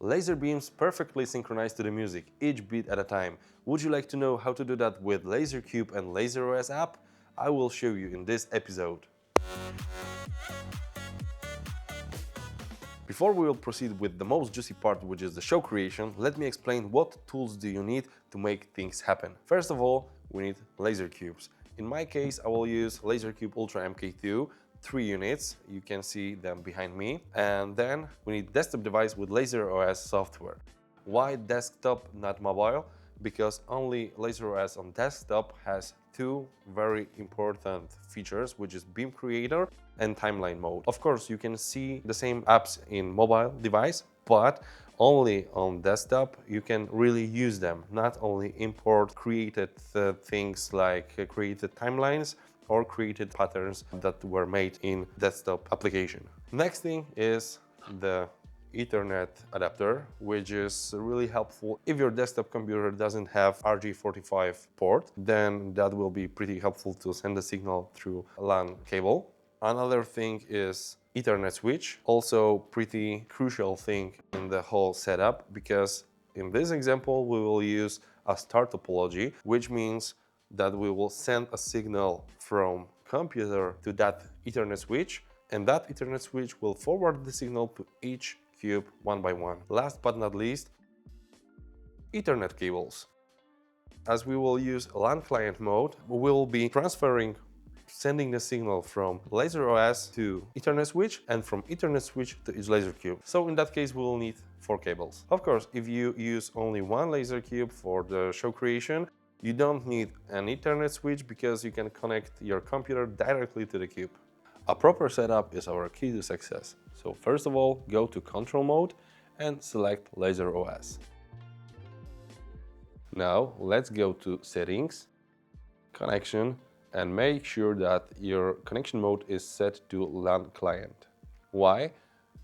Laser beams perfectly synchronize to the music, each beat at a time. Would you like to know how to do that with LaserCube and LaserOS app? I will show you in this episode. Before we will proceed with the most juicy part, which is the show creation, let me explain what tools do you need to make things happen. First of all, we need laser cubes. In my case, I will use LaserCube Ultra MK2, 3 units, you can see them behind me. And then we need desktop device with LaserOS software. Why desktop, not mobile? Because only LaserOS on desktop has two very important features, which is beam creator and timeline mode. Of course, you can see the same apps in mobile device, but only on desktop you can really use them, not only import created things like created timelines or created patterns that were made in desktop application. Next thing is the Ethernet adapter, which is really helpful. If your desktop computer doesn't have RJ45 port, then that will be pretty helpful to send the signal through a LAN cable. Another thing is Ethernet switch, also pretty crucial thing in the whole setup, because in this example we will use a star topology, which means that we will send a signal from computer to that Ethernet switch, and that Ethernet switch will forward the signal to each cube one by one. Last but not least, Ethernet cables. As we will use LAN client mode, we will be sending the signal from LaserOS to Ethernet switch and from Ethernet switch to each LaserCube. So in that case, we will need 4 cables. Of course, if you use only one LaserCube for the show creation, you don't need an Ethernet switch because you can connect your computer directly to the cube. A proper setup is our key to success. So first of all, go to control mode and select LaserOS. Now let's go to settings, connection, and make sure that your connection mode is set to LAN client. Why?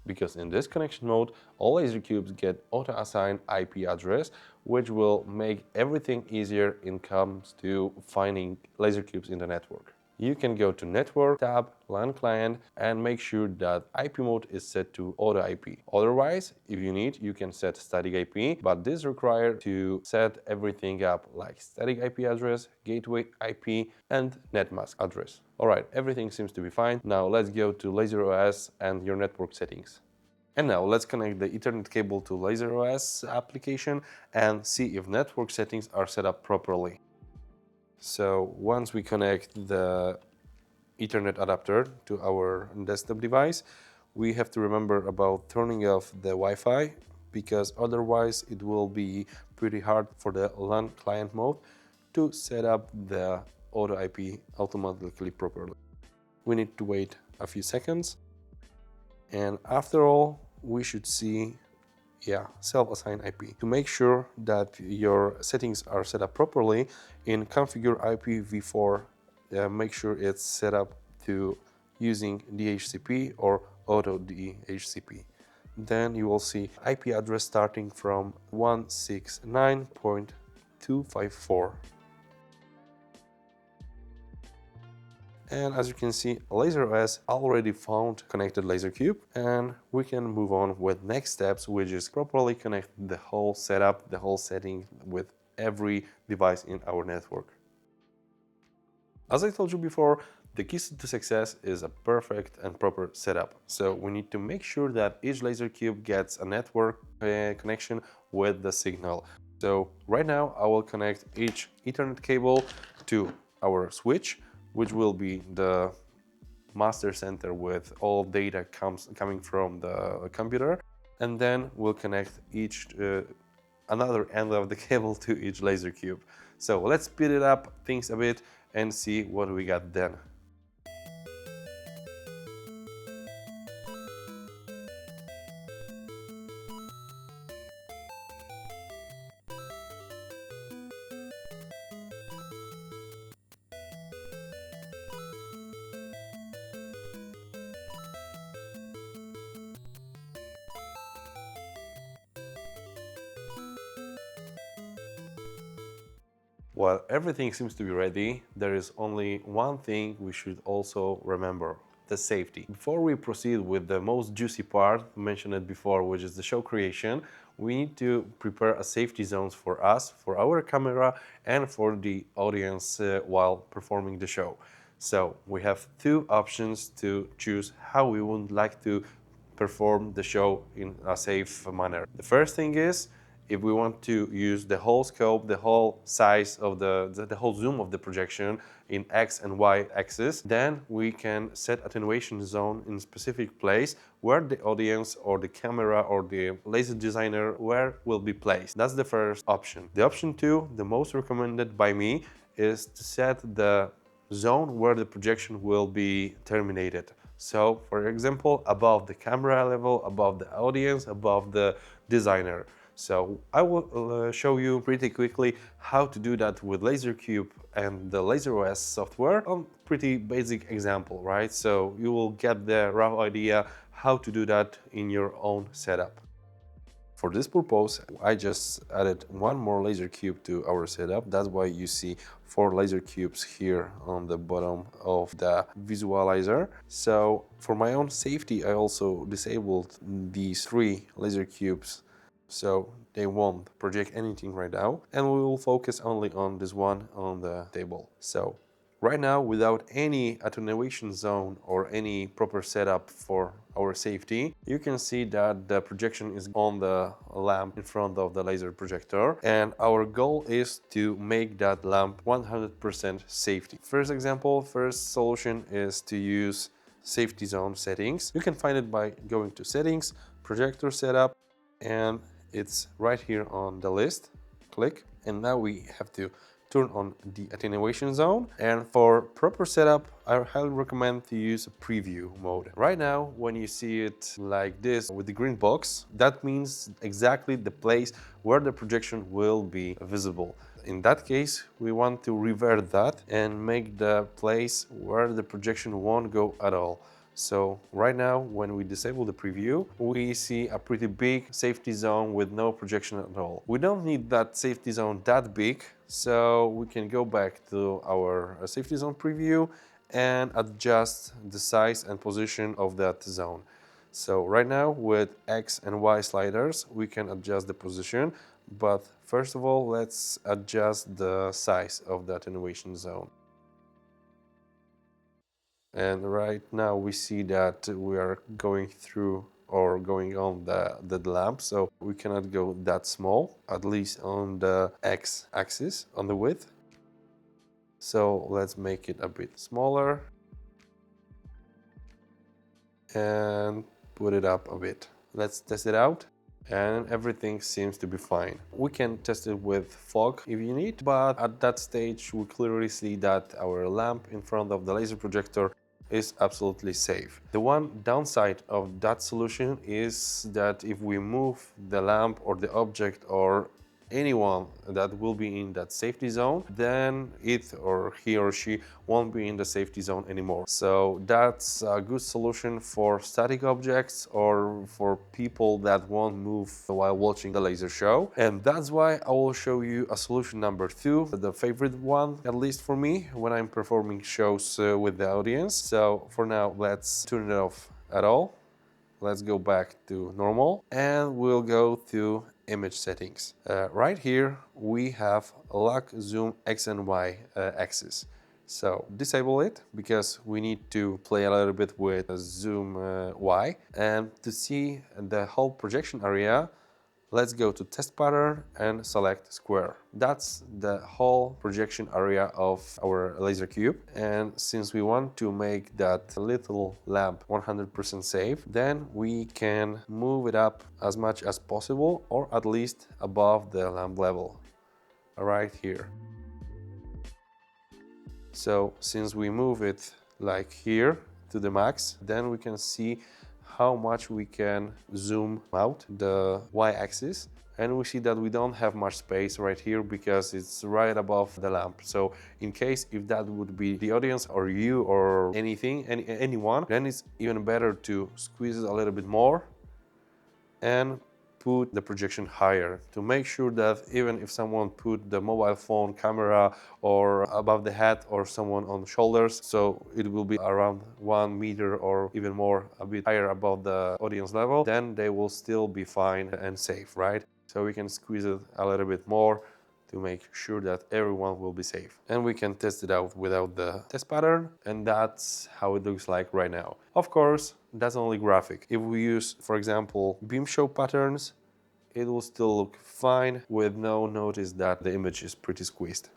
Because in this connection mode, all LaserCubes get auto-assigned IP address, which will make everything easier in comes to finding LaserCubes in the network. You can go to Network tab, LAN client, and make sure that IP mode is set to auto IP. Otherwise, if you need, you can set static IP, but this requires to set everything up like static IP address, gateway IP, and netmask address. Alright, everything seems to be fine. Now let's go to LaserOS and your network settings. And now let's connect the Ethernet cable to LaserOS application and see if network settings are set up properly. So once we connect the Ethernet adapter to our desktop device, we have to remember about turning off the Wi-Fi, because otherwise it will be pretty hard for the LAN client mode to set up the auto IP automatically properly. We need to wait a few seconds, and after all we should see self-assigned IP. To make sure that your settings are set up properly, in configure IPv4, make sure it's set up to using DHCP or auto DHCP. Then you will see IP address starting from 169.254. And as you can see, LaserOS already found connected LaserCube, and we can move on with next steps, which is properly connect the whole setup, the whole setting with every device in our network. As I told you before, the key to success is a perfect and proper setup. So we need to make sure that each LaserCube gets a network connection with the signal. So right now I will connect each Ethernet cable to our switch, which will be the master center with all data coming from the computer, and then we'll connect each another end of the cable to each LaserCube. So let's speed it up things a bit and see what we got then. While everything seems to be ready, there is only one thing we should also remember: the safety. Before we proceed with the most juicy part, mentioned it before, which is the show creation, we need to prepare a safety zones for us, for our camera, and for the audience while performing the show. So we have two options to choose how we would like to perform the show in a safe manner. The first thing is, if we want to use the whole scope, the whole size of the whole zoom of the projection in X and Y axis, then we can set attenuation zone in specific place where the audience or the camera or the laser designer where will be placed. That's the first option. The option two, the most recommended by me, is to set the zone where the projection will be terminated. So, for example, above the camera level, above the audience, above the designer. So I will show you pretty quickly how to do that with LaserCube and the LaserOS software on pretty basic example, right? So you will get the rough idea how to do that in your own setup. For this purpose, I just added one more laser cube to our setup. That's why you see 4 laser cubes here on the bottom of the visualizer. So for my own safety, I also disabled these 3 laser cubes so they won't project anything right now, and we will focus only on this one on the table. So right now, without any attenuation zone or any proper setup for our safety, you can see that the projection is on the lamp in front of the laser projector, and our goal is to make that lamp 100% safety. First solution is to use safety zone settings. You can find it by going to settings, projector setup, and it's right here on the list. Click, and now we have to turn on the attenuation zone. And for proper setup, I highly recommend to use a preview mode. Right now, when you see it like this with the green box, that means exactly the place where the projection will be visible. In that case, we want to revert that and make the place where the projection won't go at all. So right now, when we disable the preview, we see a pretty big safety zone with no projection at all. We don't need that safety zone that big, so we can go back to our safety zone preview and adjust the size and position of that zone. So right now, with X and Y sliders, we can adjust the position, but first of all, let's adjust the size of the attenuation zone. And right now we see that we are going through or going on the lamp, so we cannot go that small, at least on the X-axis, on the width. So let's make it a bit smaller and put it up a bit. Let's test it out, and everything seems to be fine. We can test it with fog if you need, but at that stage we clearly see that our lamp in front of the laser projector is absolutely safe. The one downside of that solution is that if we move the lamp or the object or anyone that will be in that safety zone, then it or he or she won't be in the safety zone anymore. So that's a good solution for static objects or for people that won't move while watching the laser show. And that's why I will show you a solution number 2, the favorite one, at least for me, when I'm performing shows with the audience. So for now, let's turn it off at all. Let's go back to normal, and we'll go to image settings. Right here we have lock zoom X and Y axis. So disable it because we need to play a little bit with zoom Y, and to see the whole projection area, let's go to test pattern and select square. That's the whole projection area of our laser cube. And since we want to make that little lamp 100% safe, then we can move it up as much as possible, or at least above the lamp level, right here. So since we move it like here to the max, then we can see how much we can zoom out the y-axis, and we see that we don't have much space right here because it's right above the lamp. So in case if that would be the audience or you or anyone, then it's even better to squeeze it a little bit more and put the projection higher to make sure that even if someone put the mobile phone camera or above the head or someone on shoulders, so it will be around 1 meter or even more, a bit higher above the audience level, then they will still be fine and safe, right? So we can squeeze it a little bit more to make sure that everyone will be safe. And we can test it out without the test pattern, and that's how it looks like right now. Of course, that's only graphic. If we use, for example, beam show patterns, it will still look fine with no notice that the image is pretty squeezed.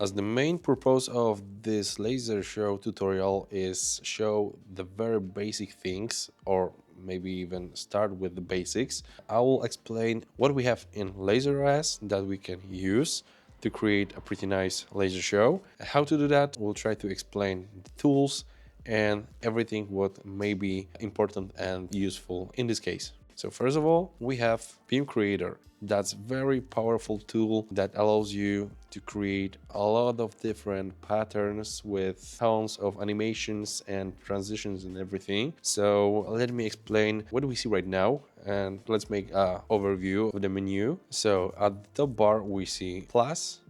As the main purpose of this laser show tutorial is show the very basic things, or maybe even start with the basics, I will explain what we have in LaserOS that we can use to create a pretty nice laser show. How to do that, we'll try to explain the tools and everything what may be important and useful in this case. So first of all, we have Beam Creator. That's a very powerful tool that allows you to create a lot of different patterns with tons of animations and transitions and everything. So let me explain what we see right now, and let's make an overview of the menu. So at the top bar, we see plus,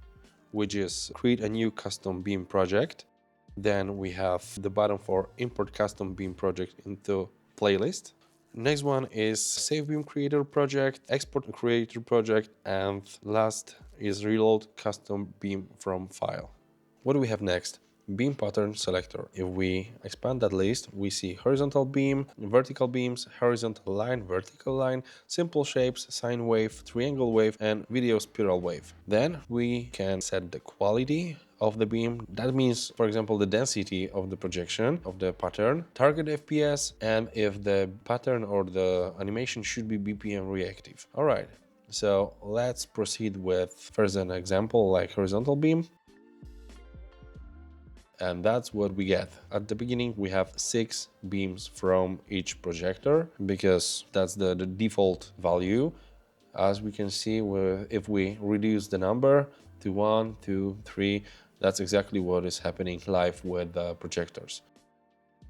which is create a new custom beam project. Then we have the button for import custom beam project into playlist. Next one is save beam creator project, export creator project, and last is reload custom beam from file. What do we have next? Beam pattern selector. If we expand that list, we see horizontal beam, vertical beams, horizontal line, vertical line, simple shapes, sine wave, triangle wave, and video spiral wave. Then we can set the quality of the beam. That means, for example, the density of the projection of the pattern, target FPS, and if the pattern or the animation should be BPM reactive. All right, so let's proceed with first an example like horizontal beam. And that's what we get. At the beginning, we have 6 beams from each projector because that's the default value. As we can see, if we reduce the number to 1, 2, 3, that's exactly what is happening live with the projectors.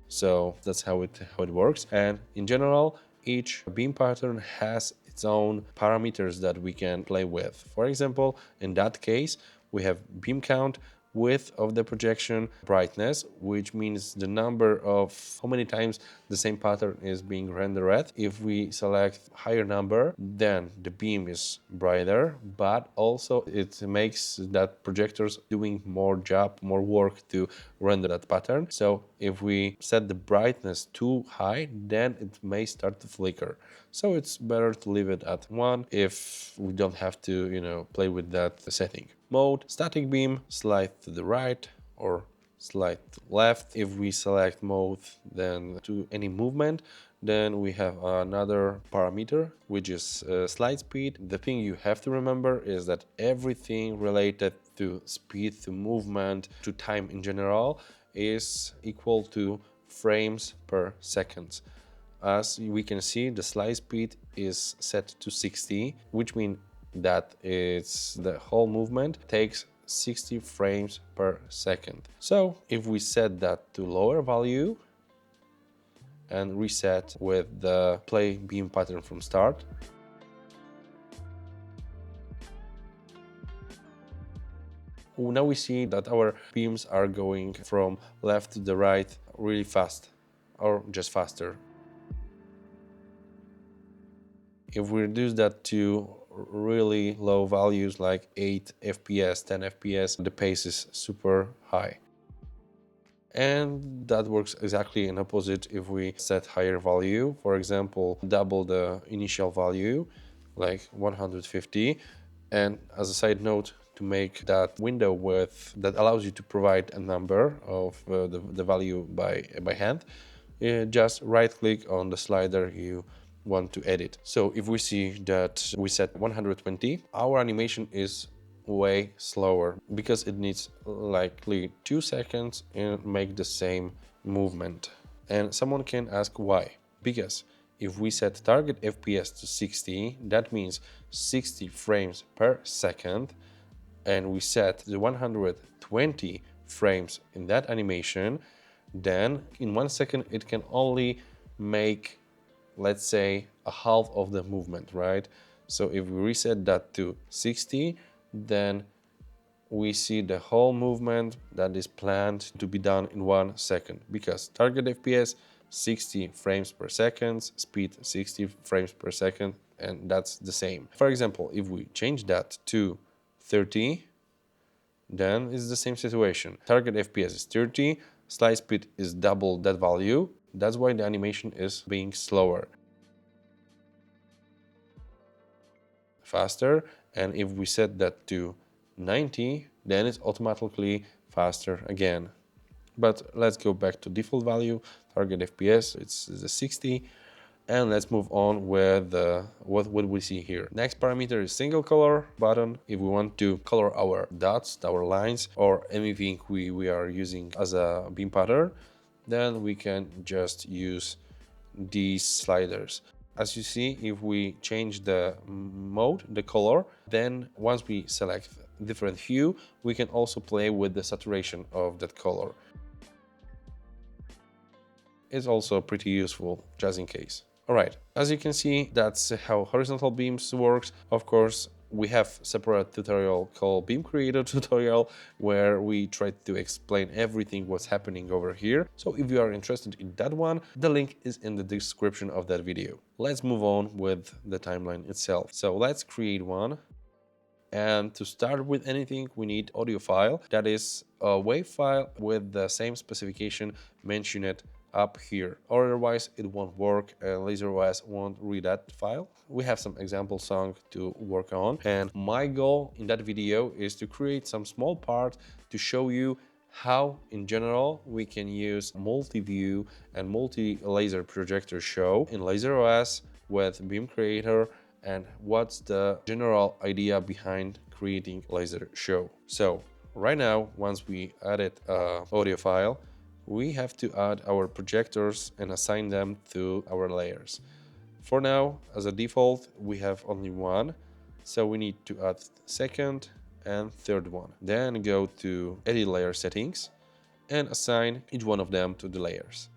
So that's how it works. And in general, each beam pattern has its own parameters that we can play with. For example, in that case, we have beam count, width of the projection, brightness, which means the number of how many times the same pattern is being rendered. If we select higher number, then the beam is brighter, but also it makes that projectors doing more job, more work to render that pattern. So if we set the brightness too high, then it may start to flicker. So it's better to leave it at 1 if we don't have to, play with that setting. Mode, static beam, slide to the right or slide to left. If we select mode, then to any movement, then we have another parameter, which is slide speed. The thing you have to remember is that everything related to speed, to movement, to time in general is equal to frames per second. As we can see, the slide speed is set to 60, which means that the whole movement takes 60 frames per second. So if we set that to lower value and reset with the play beam pattern from start, now we see that our beams are going from left to the right really fast, or just faster. If we reduce that to really low values like 8 FPS, 10 FPS, the pace is super high. And that works exactly in opposite if we set higher value, for example, double the initial value, like 150. And as a side note, to make that window that allows you to provide a number of the value by hand, just right click on the slider you want to edit. So if we see that we set 120, our animation is way slower because it needs likely 2 seconds and make the same movement. And someone can ask why. Because if we set target FPS to 60, that means 60 frames per second, and we set the 120 frames in that animation, then in 1 second it can only make let's say a half of the movement, right? So if we reset that to 60, then we see the whole movement that is planned to be done in 1 second, because target FPS 60 frames per second, speed 60 frames per second, and that's the same. For example, if we change that to 30, then it's the same situation. Target FPS is 30, slide speed is double that value. That's why the animation is being slower. Faster, and if we set that to 90, then it's automatically faster again. But let's go back to default value, target FPS, it's the 60, and let's move on with what we see here. Next parameter is single color button. If we want to color our dots, our lines, or anything we are using as a beam pattern, then we can just use these sliders. As you see, if we change the mode, the color, then once we select different hue, we can also play with the saturation of that color. It's also pretty useful, just in case. All right, as you can see, that's how horizontal beams works. Of course, we have separate tutorial called Beam Creator tutorial, where we try to explain everything what's happening over here. So if you are interested in that one, the link is in the description of that video. Let's move on with the timeline itself. So let's create one. And to start with anything, we need audio file. That is a WAV file with the same specification mentioned up here. Otherwise, it won't work and LaserOS won't read that file. We have some example song to work on. And my goal in that video is to create some small part to show you how, in general, we can use multi-view and multi-laser projector show in LaserOS with Beam Creator, and what's the general idea behind creating laser show. So right now, once we added an audio file, we have to add our projectors and assign them to our layers. For now, as a default, we have only one, so we need to add second and third one. Then go to edit layer settings and assign each one of them to the layers.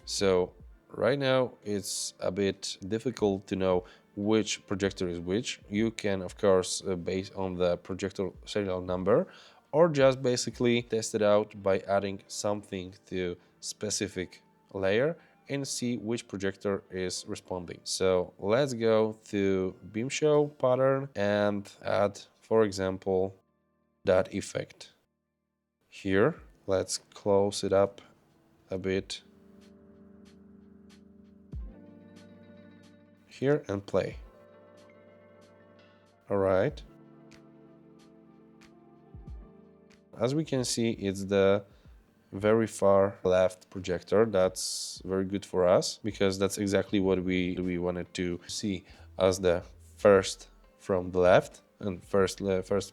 So right now it's a bit difficult to know which projector is which. You can, of course, base on the projector serial number, or just basically test it out by adding something to specific layer and see which projector is responding. So let's go to beam show pattern and add, for example, that effect here. Let's close it up a bit here and play. All right. As we can see, it's the very far left projector. That's very good for us because that's exactly what we wanted to see as the first from the left and first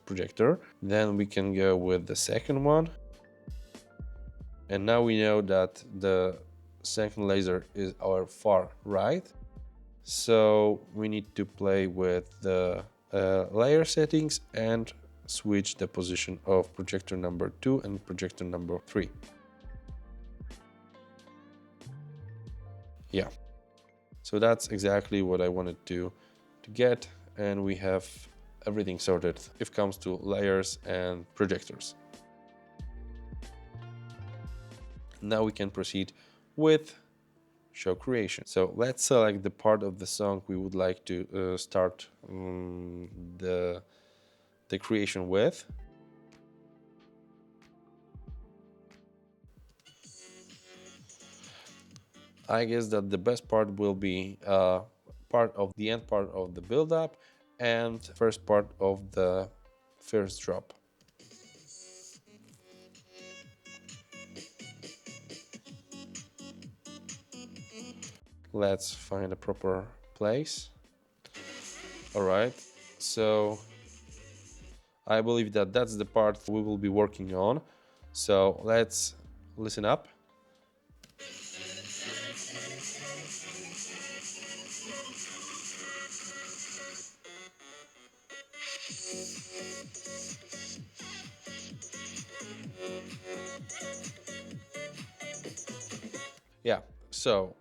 projector. Then we can go with the second one. And now we know that the second laser is our far right. So we need to play with the layer settings and switch the position of projector number 2 and projector number 3. Yeah, so that's exactly what I wanted to get, and we have everything sorted if it comes to layers and projectors. Now we can proceed with show creation. So let's select the part of the song we would like to start the creation with. I guess that the best part will be part of the end part of the build-up and first part of the first drop. Let's find a proper place. All right, so I believe that that's the part we will be working on. So let's listen up. Yeah, so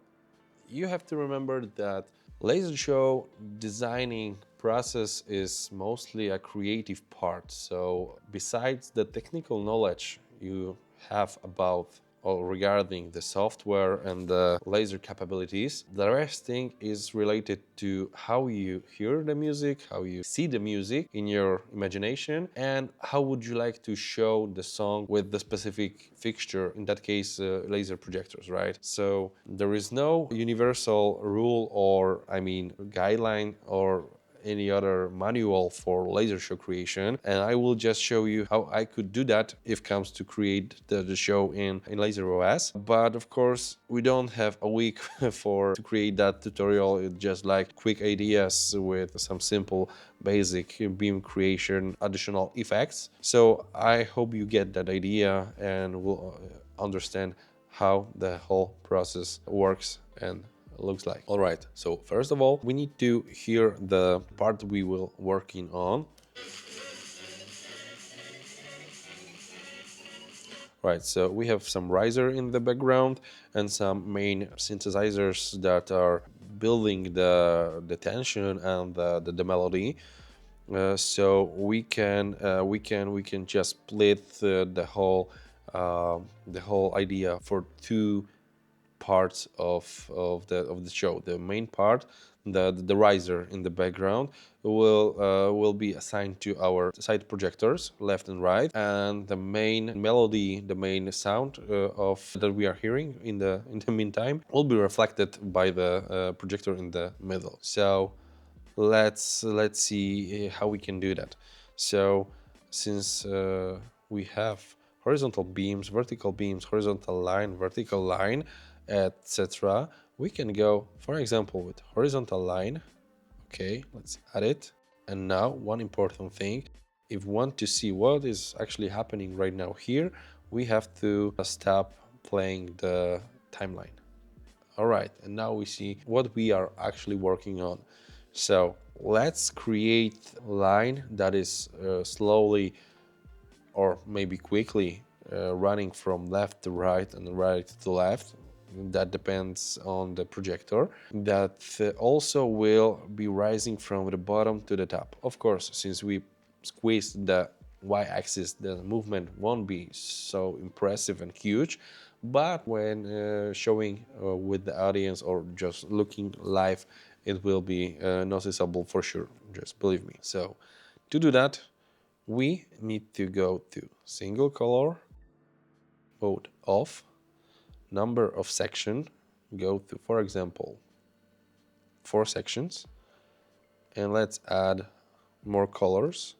you have to remember that laser show designing process is mostly a creative part. So besides the technical knowledge you have about or regarding the software and the laser capabilities, the rest thing is related to how you hear the music, how you see the music in your imagination, and how would you like to show the song with the specific fixture, in that case laser projectors, right? So there is no universal rule or guideline or any other manual for laser show creation, and I will just show you how I could do that if it comes to create the show in LaserOS. But of course we don't have a week to create that tutorial. It's just like quick ideas with some simple basic beam creation, additional effects. So I hope you get that idea and will understand how the whole process works and looks like. All right, so first of all, we need to hear the part we will working on. Right, so we have some riser in the background and some main synthesizers that are building the tension and the melody. So we can just split the whole idea for two parts of the show. The main part, the riser in the background, will be assigned to our side projectors left and right, and the main melody, the main sound of that we are hearing in the meantime will be reflected by the projector in the middle. So let's see how we can do that. So since we have horizontal beams, vertical beams, horizontal line, vertical line, etc., we can go, for example, with horizontal line. Okay, let's add it. And now one important thing, if we want to see what is actually happening right now here, we have to stop playing the timeline. All right, and now we see what we are actually working on. So let's create a line that is slowly or maybe quickly running from left to right and right to left. That depends on the projector. That also will be rising from the bottom to the top. Of course, since we squeezed the y-axis, the movement won't be so impressive and huge, but when showing with the audience or just looking live, it will be noticeable for sure, just believe me. So to do that, we need to go to single color, mode off, number of section, go to, for example, 4 sections, and let's add more colors.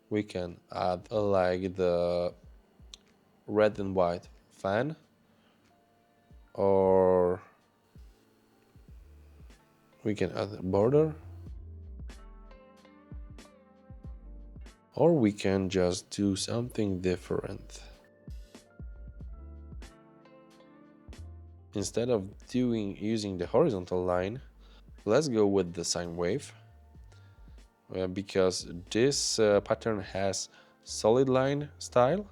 We can add like the red and white fan, or we can add a border, or we can just do something different. Instead of using the horizontal line, let's go with the sine wave, because this pattern has solid line style,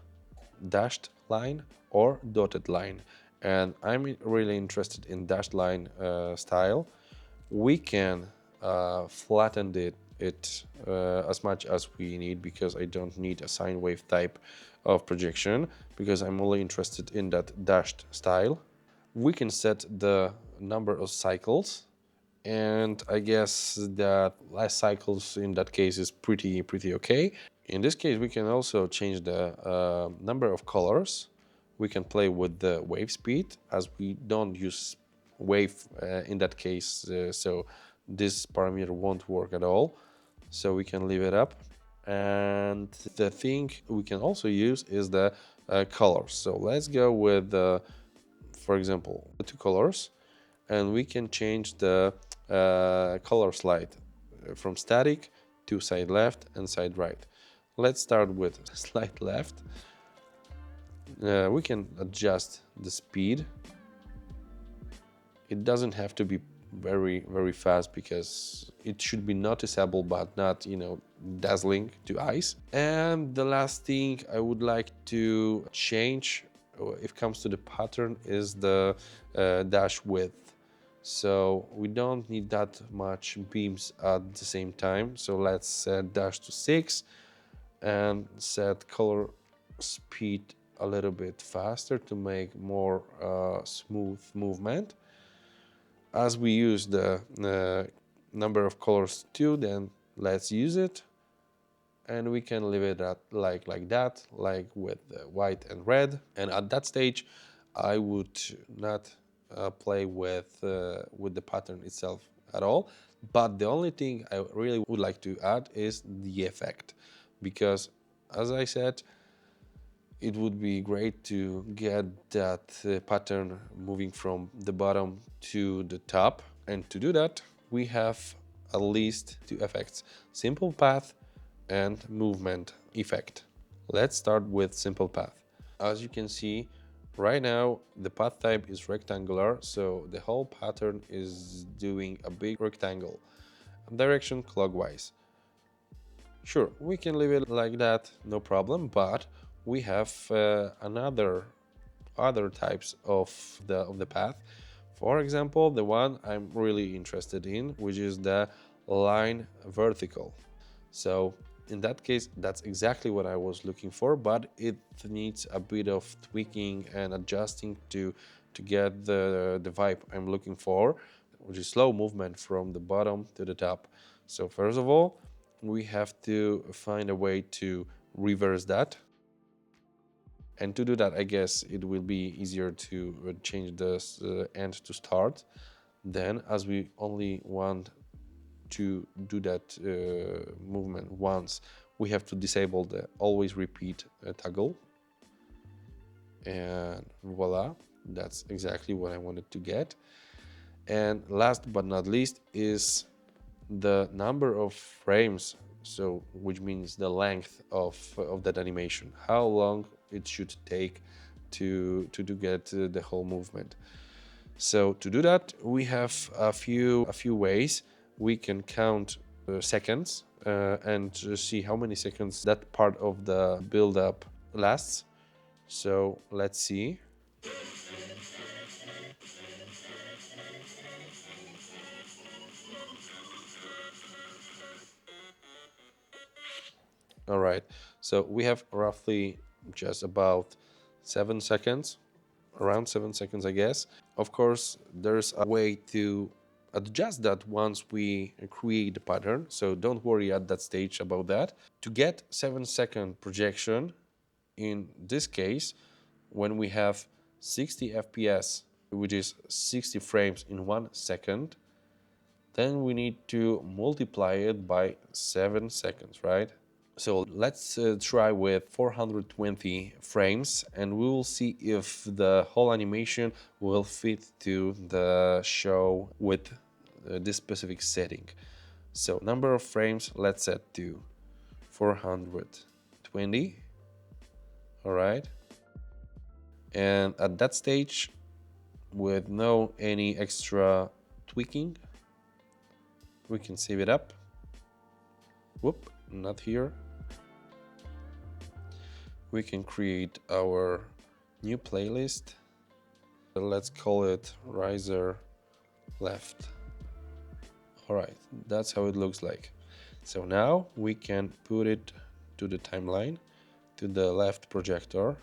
dashed line, or dotted line, and I'm really interested in dashed line style. We can flatten it as much as we need, because I don't need a sine wave type of projection, because I'm only interested in that dashed style. We can set the number of cycles, and I guess that less cycles in that case is pretty okay. In this case, we can also change the number of colors. We can play with the wave speed, as we don't use wave in that case, so this parameter won't work at all, so we can leave it up. And the thing we can also use is the colors. So let's go with for example, the 2 colors, and we can change the color slide from static to side left and side right. Let's start with slide left. We can adjust the speed. It doesn't have to be very fast, because it should be noticeable but not, dazzling to eyes. And the last thing I would like to change if it comes to the pattern is the dash width. So we don't need that much beams at the same time. So let's set dash to 6 and set color speed a little bit faster to make more smooth movement. As we use the number of colors too, then let's use it, and we can leave it at like that, like with white and red. And at that stage I would not play with the pattern itself at all, but the only thing I really would like to add is the effect, because as I said, it would be great to get that pattern moving from the bottom to the top. And to do that, we have at least two effects: simple path and movement effect. Let's start with simple path. As you can see, right now the path type is rectangular, so the whole pattern is doing a big rectangle, direction clockwise. Sure, we can leave it like that, no problem, but we have other types of the path. For example, the one I'm really interested in, which is the line vertical. So in that case, that's exactly what I was looking for, but it needs a bit of tweaking and adjusting to get the vibe I'm looking for, which is slow movement from the bottom to the top. So first of all, we have to find a way to reverse that. And to do that, I guess it will be easier to change the end to start. Then, as we only want to do that movement once, we have to disable the always repeat toggle. And voila, that's exactly what I wanted to get. And last but not least is the number of frames, so which means the length of that animation, how long it should take to get the whole movement. So to do that, we have a few ways. We can count seconds and see how many seconds that part of the build-up lasts. So let's see. All right, so we have roughly just about 7 seconds, around 7 seconds, I guess. Of course, there's a way to adjust that once we create the pattern, so don't worry at that stage about that. To get 7-second projection, in this case, when we have 60 FPS, which is 60 frames in 1 second, then we need to multiply it by 7 seconds, right? So let's try with 420 frames, and we will see if the whole animation will fit to the show with this specific setting. So number of frames, let's set to 420. All right. And at that stage, with no any extra tweaking, we can save it up. Whoop, not here. We can create our new playlist. Let's call it Riser Left. All right, that's how it looks like. So now we can put it to the timeline, to the left projector.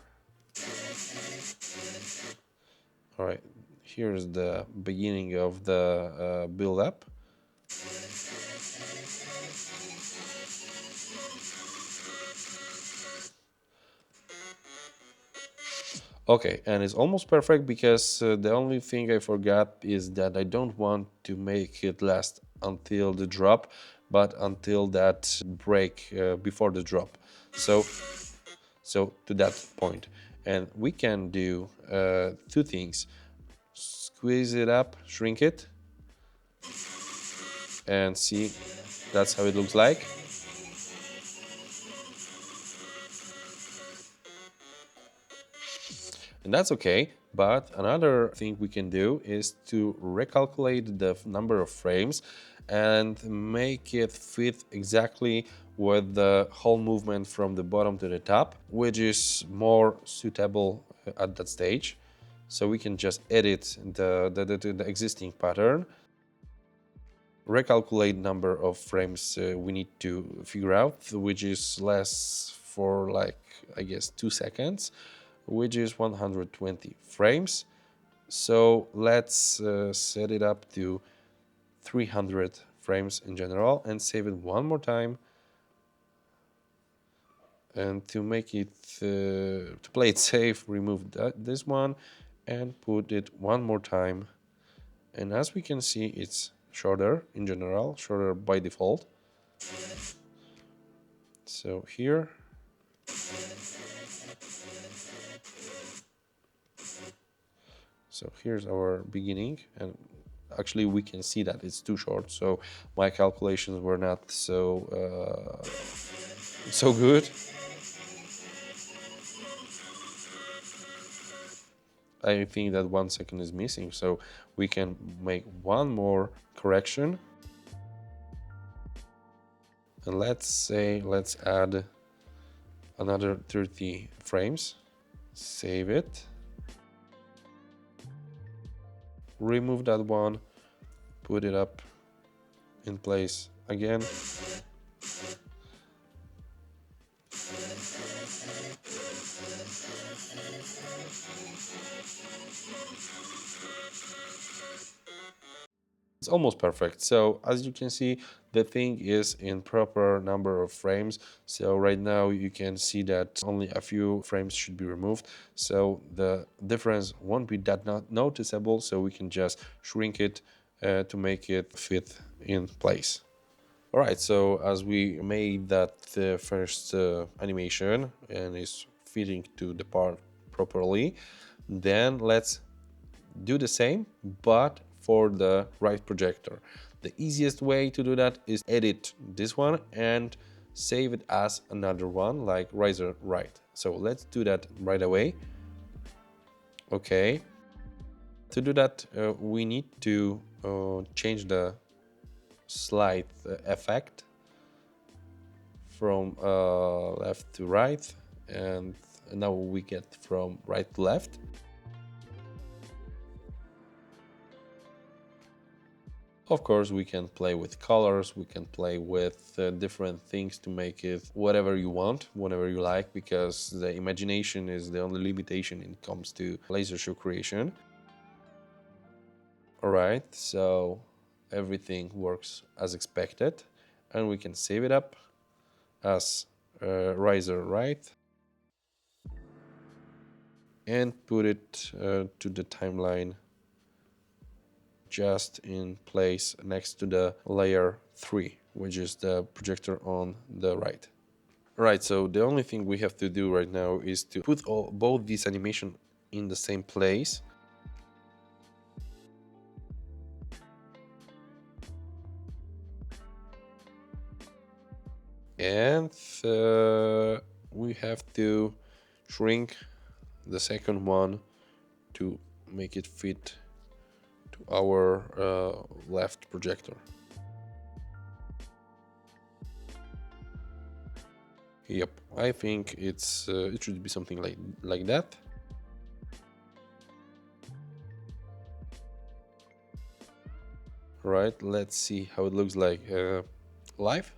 All right, here's the beginning of the build-up. Okay, and it's almost perfect because the only thing I forgot is that I don't want to make it last until the drop, but until that break before the drop. So to that point. And we can do two things. Squeeze it up, shrink it, and see, that's how it looks like. And that's okay, but another thing we can do is to recalculate the number of frames and make it fit exactly with the whole movement from the bottom to the top, which is more suitable at that stage. So we can just edit the existing pattern, recalculate number of frames we need to figure out, which is less for like, I guess, 2 seconds, which is 120 frames. So let's set it up to 300 frames in general and save it one more time. And to make it, to play it safe, remove this one and put it one more time. And as we can see, it's shorter in general, shorter by default. So here. So here's our beginning, and actually we can see that it's too short, so my calculations were not so good. I think that 1 second is missing, so we can make one more correction. And let's add another 30 frames. Save it. Remove that one, put it up in place again. It's almost perfect. So as you can see, the thing is in proper number of frames. So right now you can see that only a few frames should be removed. So the difference won't be that noticeable. So we can just shrink it to make it fit in place. All right, so as we made that first animation and is fitting to the part properly, then let's do the same, but for the right projector. The easiest way to do that is edit this one and save it as another one, like riser right. So let's do that right away. Okay. To do that, we need to change the slide effect from left to right, and now we get from right to left. Of course, we can play with colors, we can play with different things to make it whatever you want, whatever you like, because the imagination is the only limitation when it comes to laser show creation. All right, so everything works as expected, and we can save it up as riser right and put it to the timeline just in place next to the layer 3, which is the projector on the right. Right, so the only thing we have to do right now is to put both these animation in the same place. And we have to shrink the second one to make it fit to our left projector. Yep, I think it should be something like that. Right, let's see how it looks like live.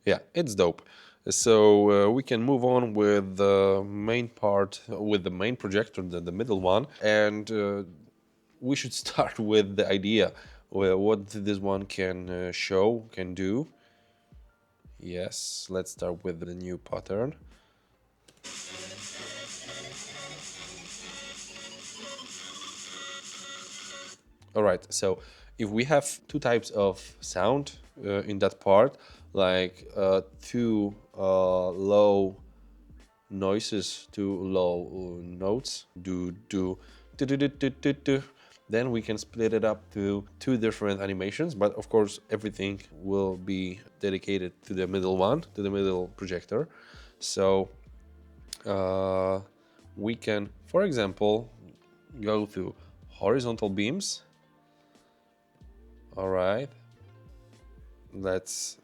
Yeah, it's dope. So we can move on with the main part, with the main projector, the middle one, and we should start with the idea, what this one can show, can do. Yes, let's start with the new pattern. All right, so if we have two types of sound in that part, like two low noises, two low notes, do, then we can split it up to two different animations, but of course everything will be dedicated to the middle one, to the middle projector. So we can, for example, go to horizontal beams. All right, let's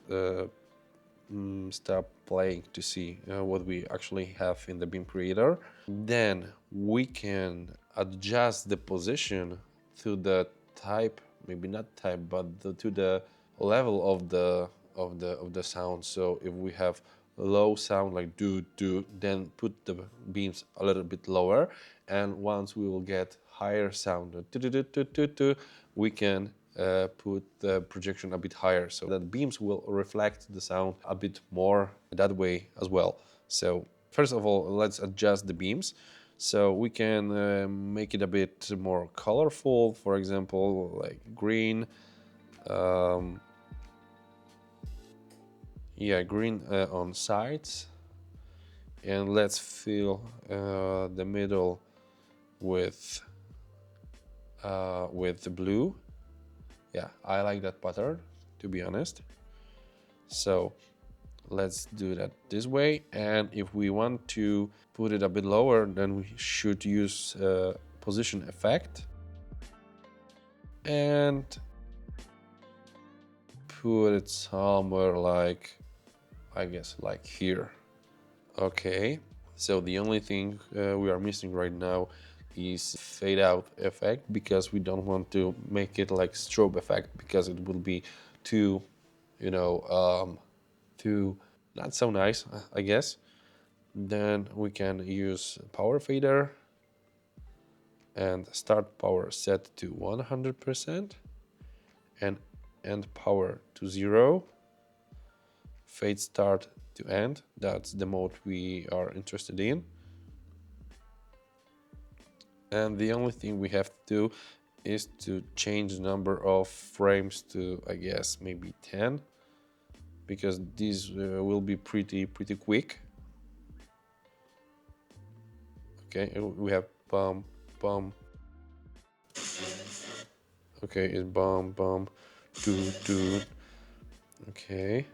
stop playing to see what we actually have in the beam creator. Then we can adjust the position to the type, maybe not type, but to the level of the sound. So if we have low sound like do do, then put the beams a little bit lower, and once we will get higher sound do, do, do, do, do, do, we can put the projection a bit higher, so that beams will reflect the sound a bit more that way as well. So first of all, let's adjust the beams. So we can make it a bit more colorful, for example, like green. Yeah, green on sides. And let's fill the middle with the blue. Yeah, I like that pattern, to be honest. So let's do that this way. And if we want to put it a bit lower, then we should use position effect and put it somewhere like, I guess, like here. Okay, so the only thing we are missing right now is fade out effect, because we don't want to make it like strobe effect, because it will be too, too not so nice, I guess. Then we can use power fader and start power set to 100% and end power to 0. Fade start to end, that's the mode we are interested in. And the only thing we have to do is to change the number of frames to, I guess, maybe 10, because these will be pretty quick. Okay, we have bum bum. Okay, it's bum bum do do. Okay.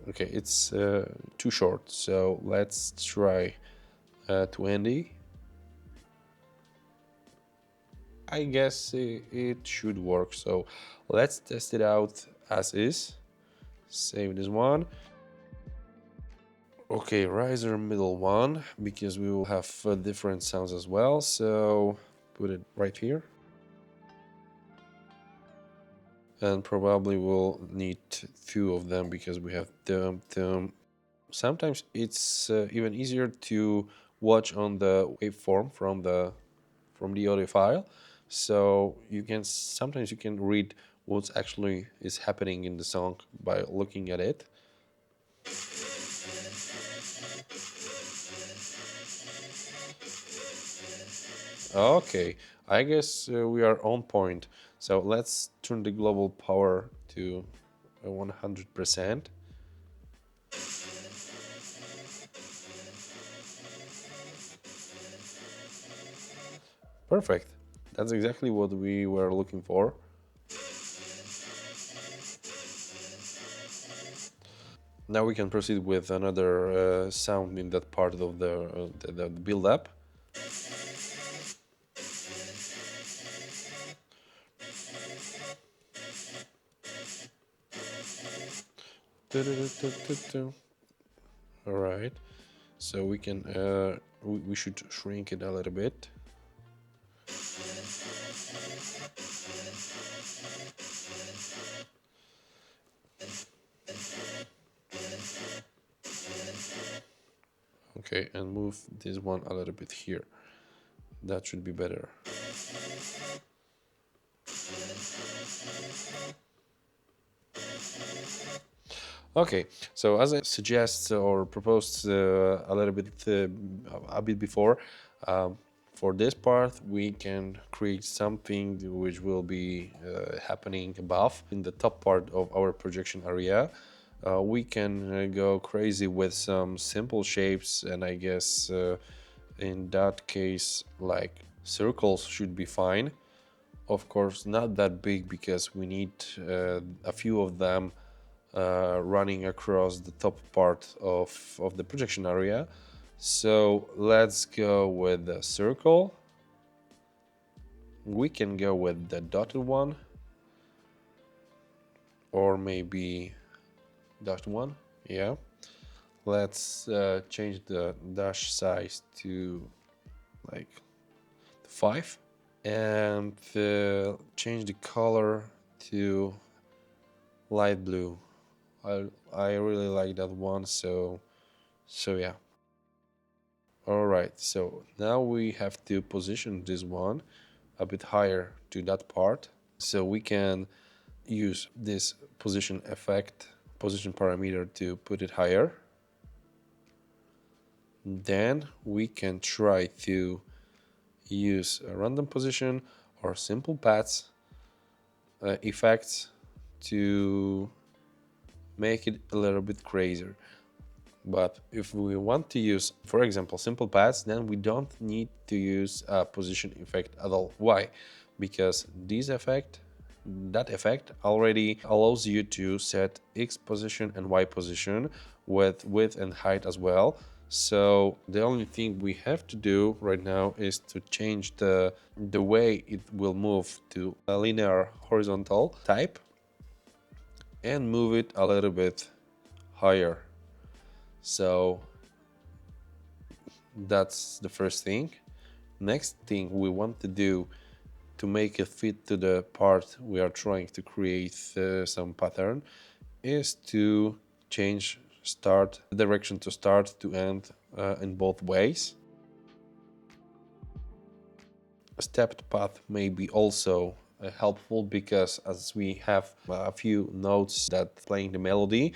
Okay, it's too short, so let's try 20. I guess it should work, so let's test it out as is. Save this one. Okay, riser middle one, because we will have different sounds as well, so put it right here. And probably we'll need 2 of them, because we have them. Sometimes it's even easier to watch on the waveform from the audio file, so sometimes you can read what's actually is happening in the song by looking at it. Okay, I guess we are on point. So let's turn the global power to 100%. Perfect. That's exactly what we were looking for. Now we can proceed with another sound in that part of the build-up. All right, so we can we should shrink it a little bit. Okay, and move this one a little bit here. That should be better. Okay, so as I suggest or proposed a bit before, for this part we can create something which will be happening above in the top part of our projection area. We can go crazy with some simple shapes, and I guess in that case, like circles should be fine. Of course, not that big, because we need a few of them running across the top part of the projection area. So let's go with the circle. We can go with the dotted one. or maybe -1. Yeah. Let's change the dash size to like 5 and change the color to light blue. I really like that one, so yeah. All right, so now we have to position this one a bit higher to that part, so we can use this position effect, position parameter to put it higher. Then we can try to use a random position or simple paths effects to make it a little bit crazier. But if we want to use, for example, simple paths, then we don't need to use a position effect at all. Why? Because that effect already allows you to set X position and Y position with width and height as well. So the only thing we have to do right now is to change the way it will move to a linear horizontal type and move it a little bit higher. So that's the first thing. Next thing we want to do to make it fit to the part we are trying to create some pattern is to change direction to start to end in both ways. A stepped path may be also helpful, because as we have a few notes that playing the melody,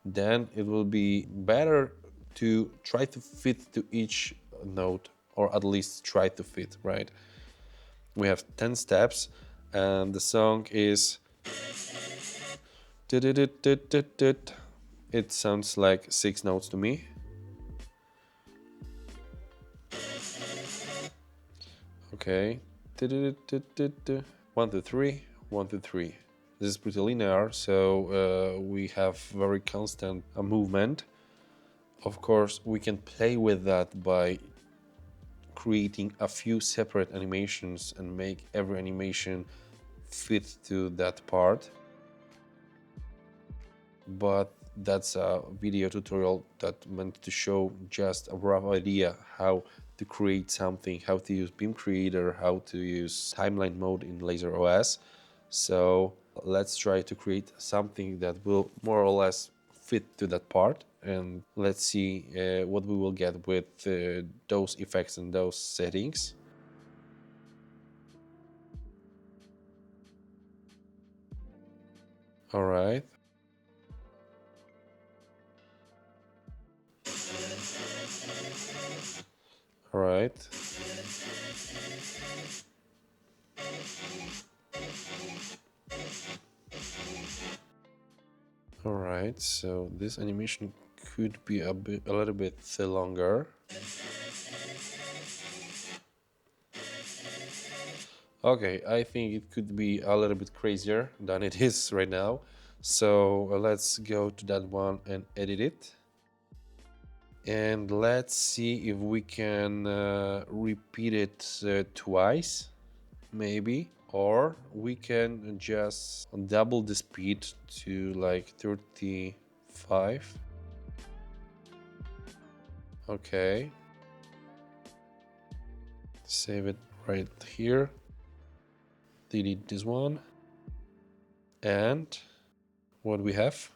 then it will be better to try to fit to each note, or at least try to fit, right? We have 10 steps and the song is it sounds like 6 notes to me. Okay. 1 2 3 1 2 3. This is pretty linear, so we have very constant movement. Of course, we can play with that by creating a few separate animations and make every animation fit to that part. But that's a video tutorial that meant to show just a rough idea how to create something, how to use Beam Creator, how to use timeline mode in LaserOS. So let's try to create something that will more or less fit to that part, and let's see what we will get with those effects and those settings. All right. All right. All right, so this animation could be a little bit longer. Okay, I think it could be a little bit crazier than it is right now. So let's go to that one and edit it. And let's see if we can repeat it twice, maybe. Or we can just double the speed to like 35. Okay. Save it right here. Delete this one. And what we have?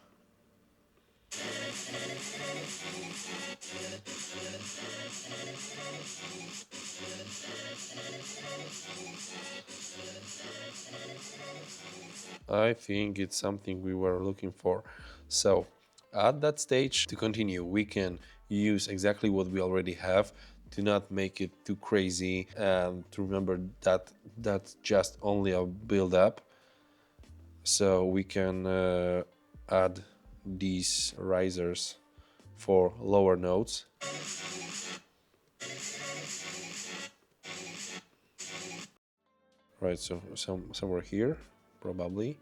I think it's something we were looking for. So at that stage, to continue, we can use exactly what we already have to not make it too crazy, and to remember that that's just only a build-up. So we can add these risers for lower notes. Right, so somewhere here, probably.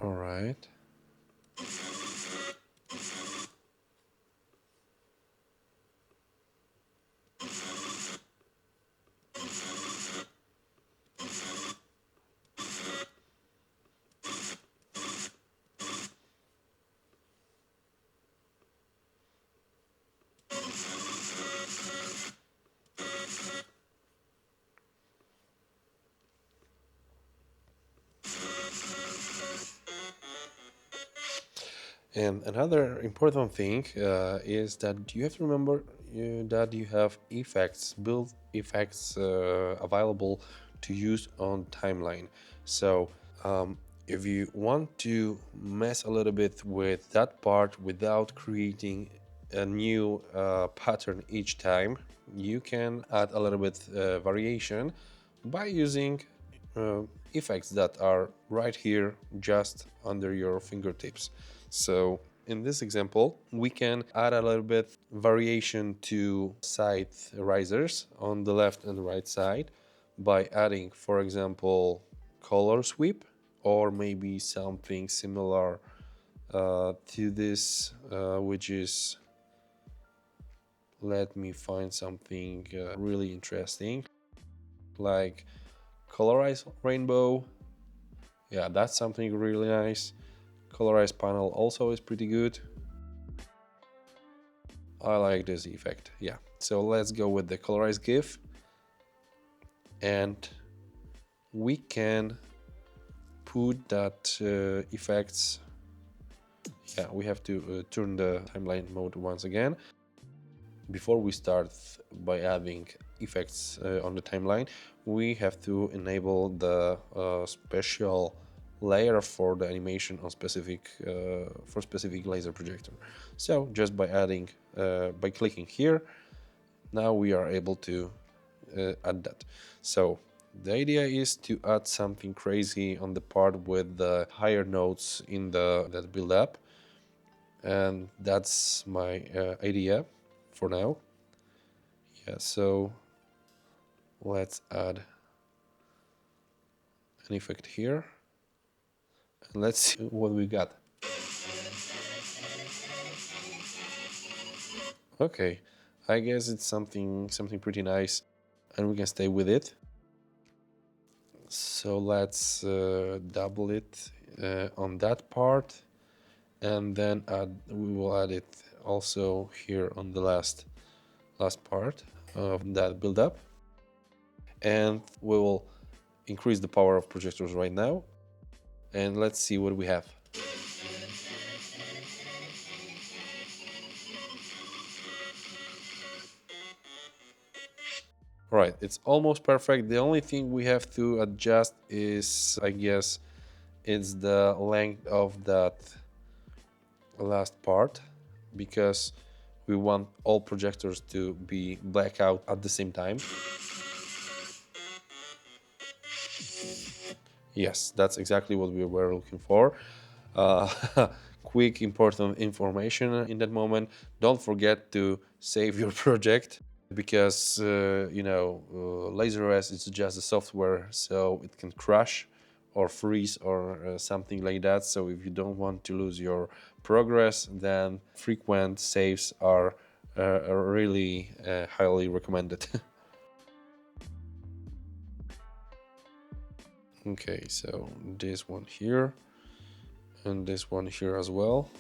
All right. And another important thing is that you have to remember that you have effects, built effects available to use on timeline. So if you want to mess a little bit with that part without creating a new pattern each time, you can add a little bit variation by using effects that are right here just under your fingertips. So in this example, we can add a little bit variation to side risers on the left and right side by adding, for example, color sweep, or maybe something similar to this, which is, let me find something really interesting, like colorized rainbow. Yeah, that's something really nice. Colorized panel also is pretty good. I like this effect. Yeah, so let's go with the colorized GIF, and we can put that effects. Yeah, we have to turn the timeline mode once again. Before we start by adding effects on the timeline, we have to enable the special layer for the animation on specific for specific laser projector. So just by adding by clicking here, now we are able to add that. So the idea is to add something crazy on the part with the higher nodes in that build up, and that's my idea for now. Yeah, so let's add an effect here, and let's see what we got. Okay, I guess it's something pretty nice, and we can stay with it. So let's double it on that part, and then we will add it also here on the last part of that build up, and we will increase the power of projectors right now, and let's see what we have. All right, it's almost perfect. The only thing we have to adjust is, I guess, it's the length of that last part, because we want all projectors to be blackout at the same time. Yes, that's exactly what we were looking for. Quick important information in that moment. Don't forget to save your project, because LaserOS is just a software, so it can crash or freeze or something like that. So if you don't want to lose your progress, then frequent saves are really highly recommended. Okay, so this one here and this one here as well.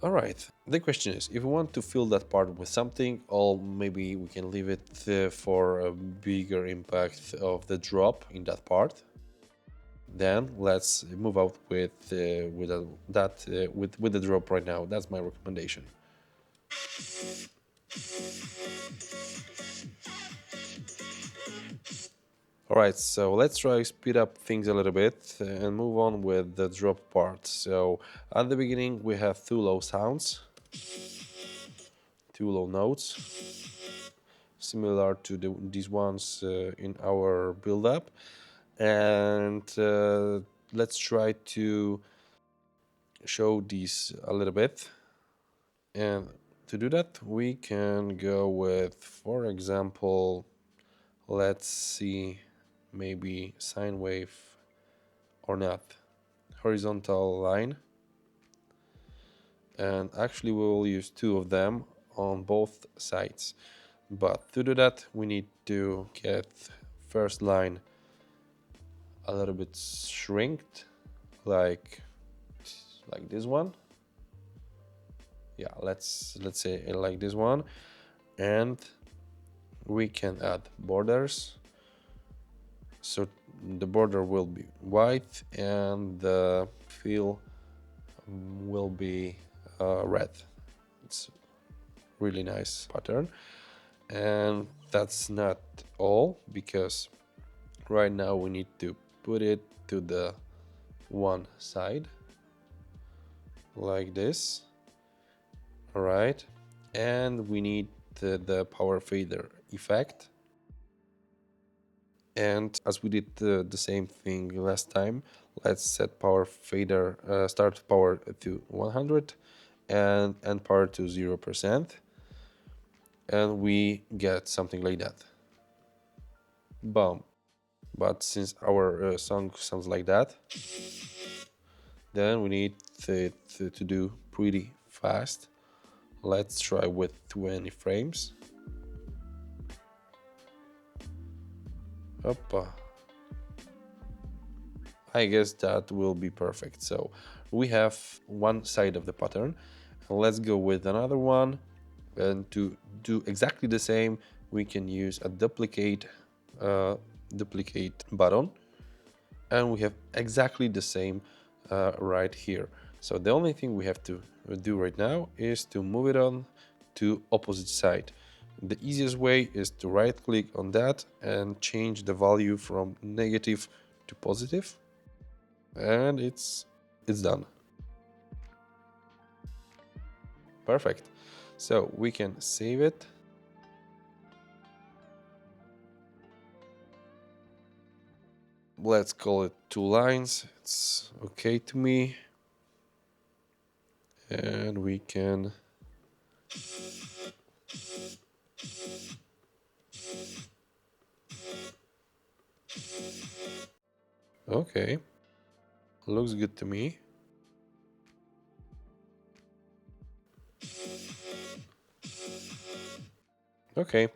All right, the question is, if we want to fill that part with something, or maybe we can leave it for a bigger impact of the drop in that part, then let's move out with the drop right now. That's my recommendation. All right, so let's try to speed up things a little bit and move on with the drop part. So at the beginning we have two low sounds, two low notes, similar to these ones in our build-up, and let's try to show these a little bit. And To do that, we can go with, for example, let's see, maybe sine wave or not, horizontal line. And actually we will use two of them on both sides. But to do that, we need to get first line a little bit shrinked, like this one. Yeah, let's say like this one, and we can add borders. So the border will be white and the fill will be red. It's really nice pattern. And that's not all, because right now we need to put it to the one side like this. All right, and we need the power fader effect. And as we did the same thing last time, let's set power fader start power to 100 and end power to 0%, and we get something like that. Boom. But since our song sounds like that, then we need to do pretty fast. Let's try with 20 frames. Oppa. I guess that will be perfect. So we have one side of the pattern. Let's go with another one. And to do exactly the same, we can use a duplicate button. And we have exactly the same right here. So the only thing we have to do right now is to move it on to opposite side. The easiest way is to right click on that and change the value from negative to positive, and it's done. Perfect. So we can save it. Let's call it 2 lines. It's okay to me. And we can okay, looks good to me. Okay,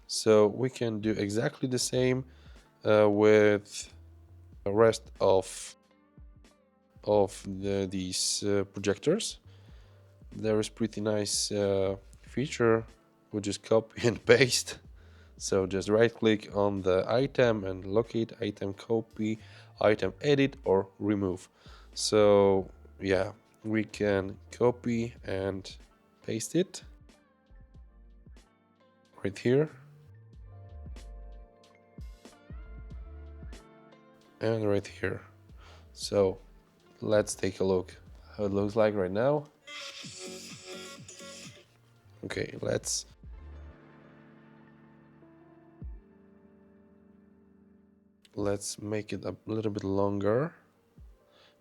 so we can do exactly the same with the rest of these projectors. There is pretty nice feature, which is copy and paste. So just right click on the item and locate item, copy, item, edit or remove. So yeah, we can copy and paste it right here. And right here. So let's take a look how it looks like right now. Okay, let's make it a little bit longer,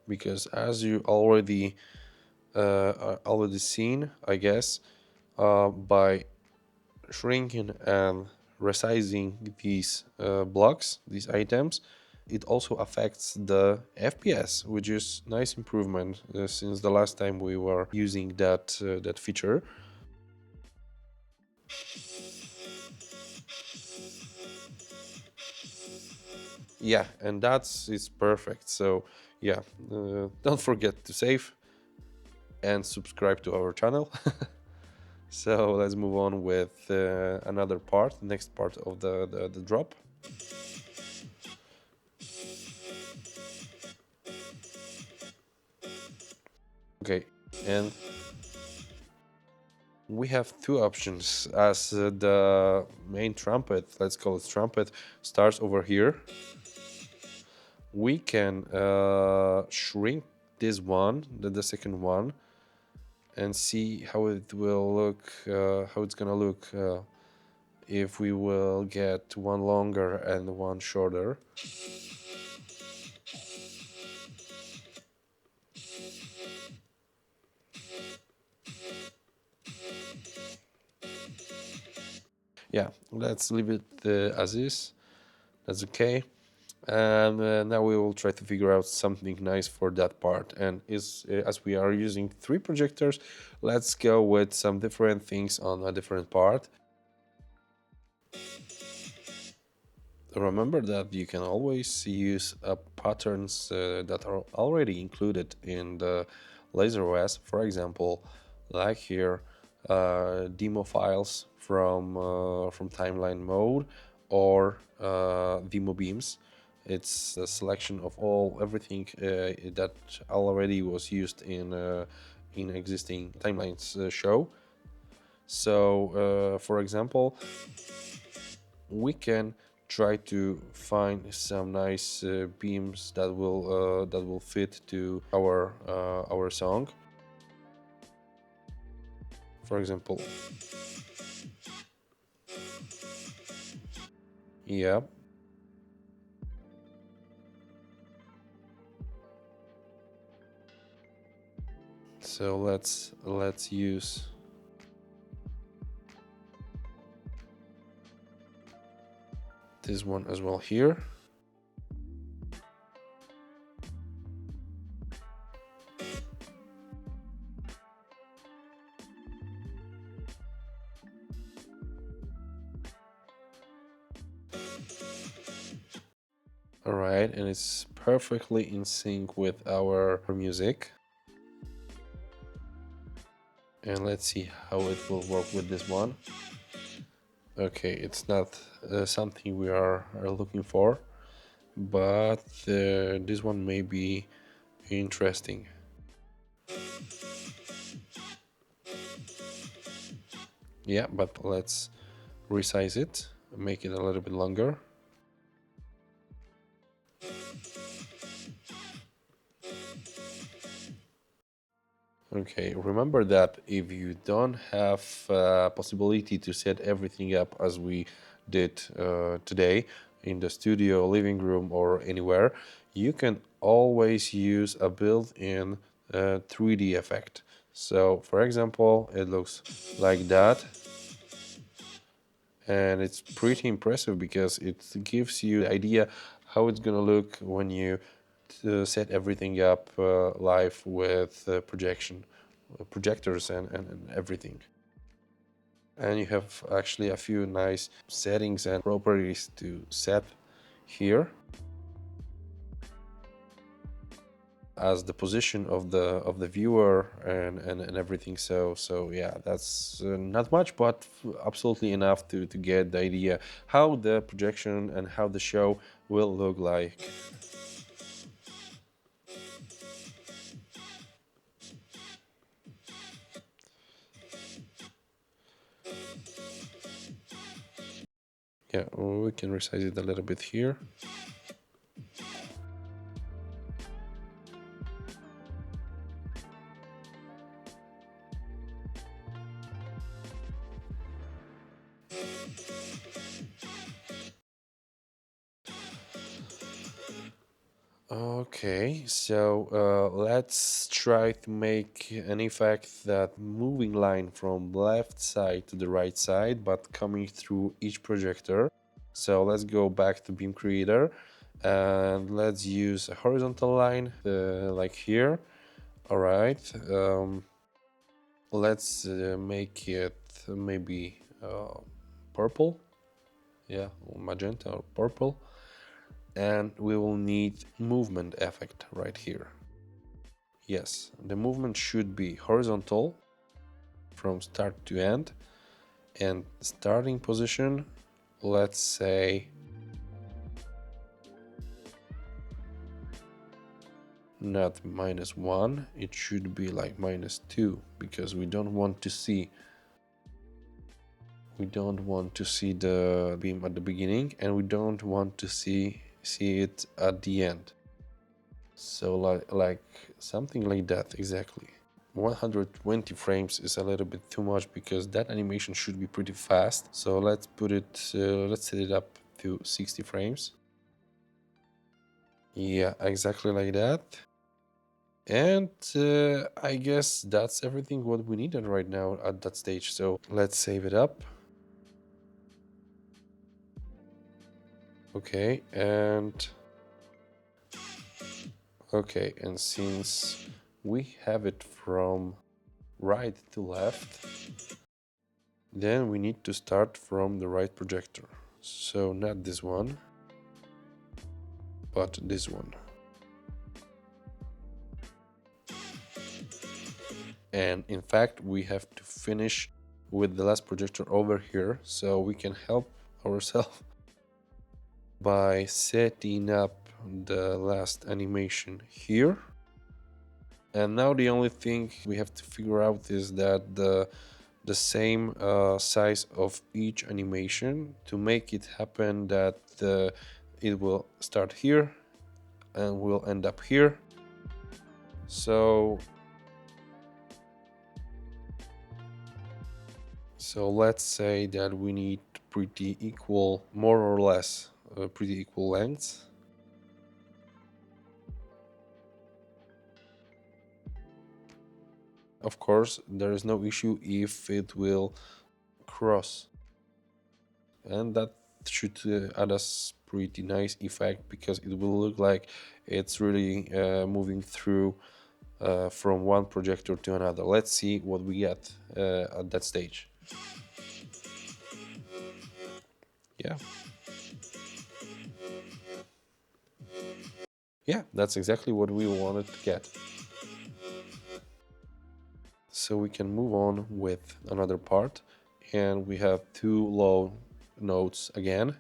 because as you already seen, I guess, by shrinking and resizing these blocks, these items, it also affects the FPS, which is nice improvement since the last time we were using that feature. Yeah, and it's perfect. So yeah, don't forget to save and subscribe to our channel. So let's move on with another part, next part of the drop. Okay, and we have two options. As the main trumpet, let's call it trumpet, starts over here, we can shrink this one, the second one, and see how it will look, how it's gonna look if we will get one longer and one shorter. Yeah, let's leave it as is. That's okay. And now we will try to figure out something nice for that part. And as we are using 3 projectors, let's go with some different things on a different part. Remember that you can always use patterns that are already included in the LaserOS. For example, like here, demo files from timeline mode, or demo beams. It's a selection of everything that already was used in existing timelines show. So, for example, we can try to find some nice beams that will fit to our song. For example, yeah. So let's use this one as well here. All right, and it's perfectly in sync with our music. And let's see how it will work with this one. Okay, it's not something we are looking for, but this one may be interesting. Yeah, but let's resize it, make it a little bit longer. Okay, remember that if you don't have possibility to set everything up as we did today in the studio, living room, or anywhere, you can always use a built-in 3D effect. So, for example, it looks like that, and it's pretty impressive because it gives you the idea how it's gonna look when you set everything up live with projectors and everything. And you have actually a few nice settings and properties to set here, as the position of the viewer and everything. So yeah, that's not much, but absolutely enough to get the idea how the projection and how the show will look like. Yeah, we can resize it a little bit here. Okay, so let's try to make an effect that moving line from left side to the right side, but coming through each projector. So let's go back to Beam Creator and let's use a horizontal line like here. All right, let's make it maybe purple. Yeah, magenta or purple. And we will need movement effect right here. Yes, the movement should be horizontal from start to end, and starting position, let's say not -1, it should be like -2, because we don't want to see the beam at the beginning, and we don't want to see it at the end. So like something like that, exactly. 120 frames is a little bit too much because that animation should be pretty fast. So let's let's set it up to 60 frames. Yeah, exactly like that. And I guess that's everything what we needed right now at that stage. So let's save it up. Okay, and since we have it from right to left, then we need to start from the right projector. So not this one, but this one. And in fact, we have to finish with the last projector over here, so we can help ourselves by setting up the last animation here. And now the only thing we have to figure out is that the same size of each animation to make it happen, that it will start here and will end up here. So let's say that we need pretty equal, more or less pretty equal lengths. Of course, there is no issue if it will cross, and that should add us pretty nice effect, because it will look like it's really moving through from one projector to another. Let's see what we get at that stage. Yeah. Yeah, that's exactly what we wanted to get. So we can move on with another part, and we have two low notes again.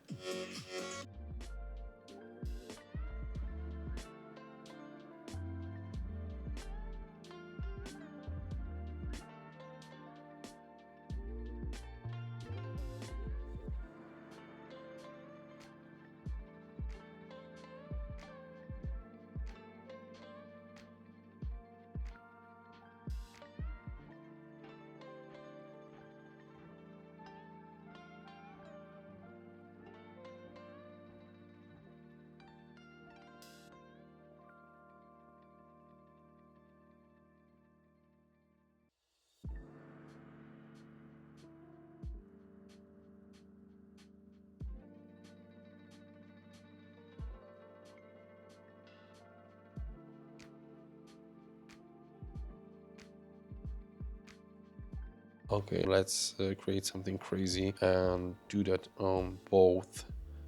Okay, let's create something crazy and do that on both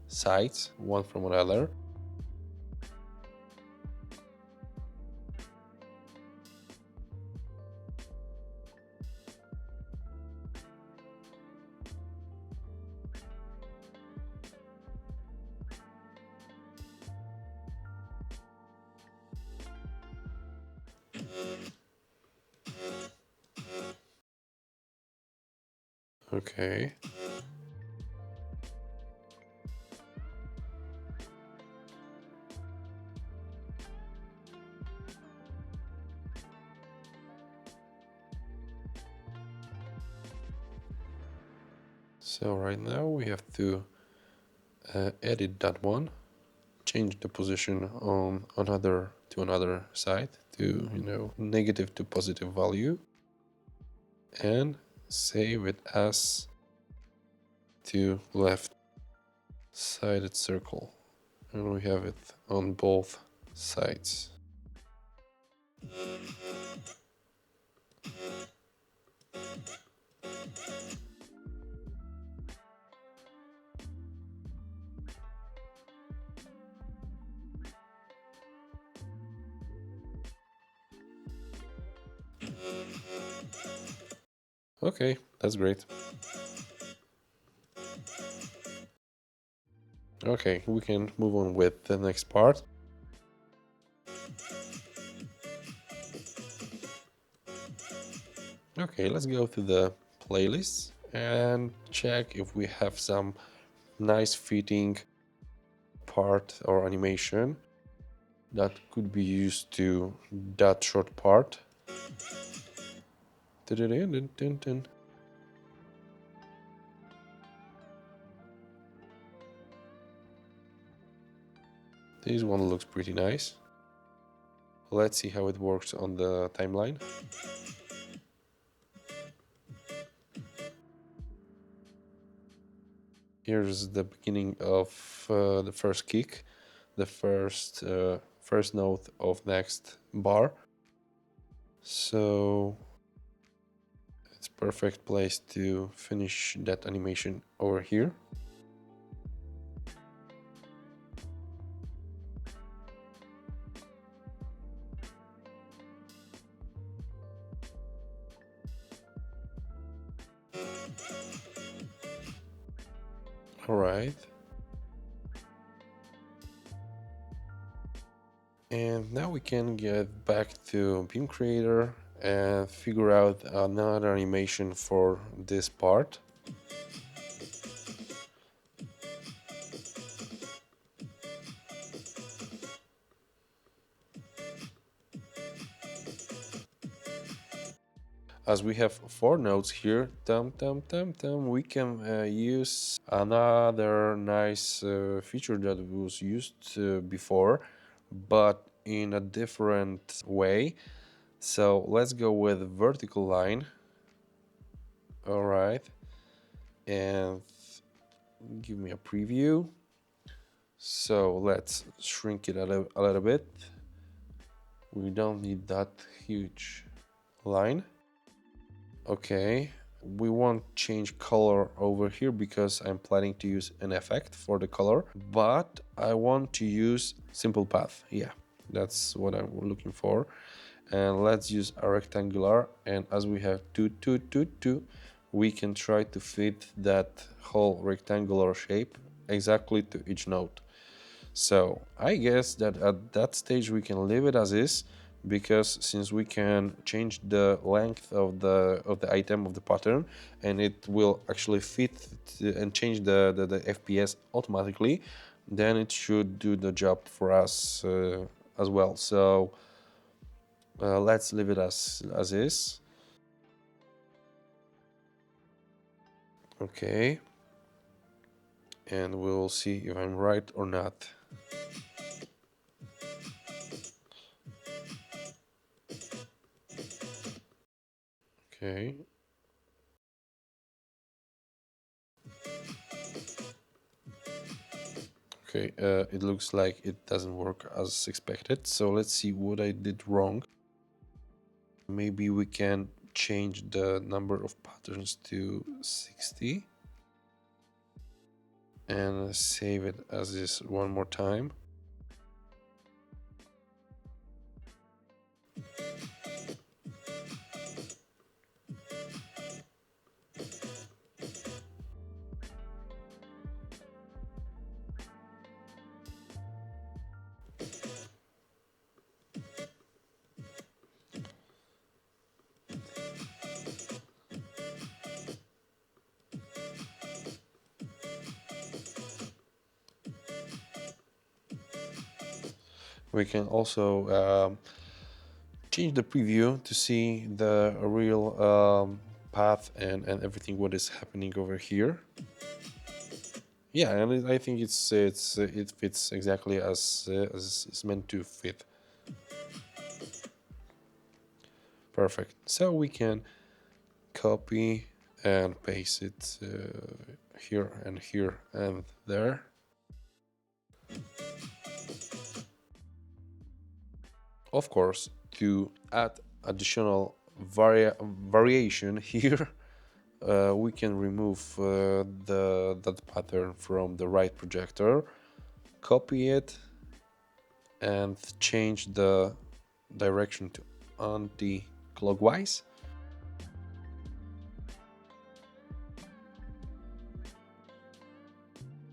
sides, one from another. Okay. So right now we have to edit that one, change the position on another side to, negative to positive value, and save it as to left sided circle, and we have it on both sides. Okay, that's great. Okay, we can move on with the next part. Okay, let's go to the playlist and check if we have some nice fitting part or animation that could be used to that short part. This one looks pretty nice. Let's see how it works on the timeline. Here's the beginning of the first kick, the first note of next bar. So it's perfect place to finish that animation over here. All right. And now we can get back to Beam Creator and figure out another animation for this part. As we have 4 notes here, we can use another nice feature that was used before, but in a different way. So let's go with vertical line. All right, and give me a preview. So let's shrink it a little bit. We don't need that huge line. Okay, we won't change color over here because I'm planning to use an effect for the color, but I want to use simple path. Yeah, that's what I'm looking for. And let's use a rectangular, and as we have 2, 2, 2, 2, we can try to fit that whole rectangular shape exactly to each node. So I guess that at that stage we can leave it as is, because since we can change the length of the item of the pattern, and it will actually fit and change the FPS automatically, then it should do the job for us as well. So let's leave it as is. Okay, and we'll see if I'm right or not. Okay. Okay, it looks like it doesn't work as expected. So let's see what I did wrong. Maybe we can change the number of patterns to 60 and save it as is one more time. We can also change the preview to see the real path and everything what is happening over here. Yeah, and I think it fits exactly as it's meant to fit. Perfect. So we can copy and paste it here and there. Of course, to add additional variation here, we can remove that pattern from the right projector, copy it, and change the direction to anti-clockwise.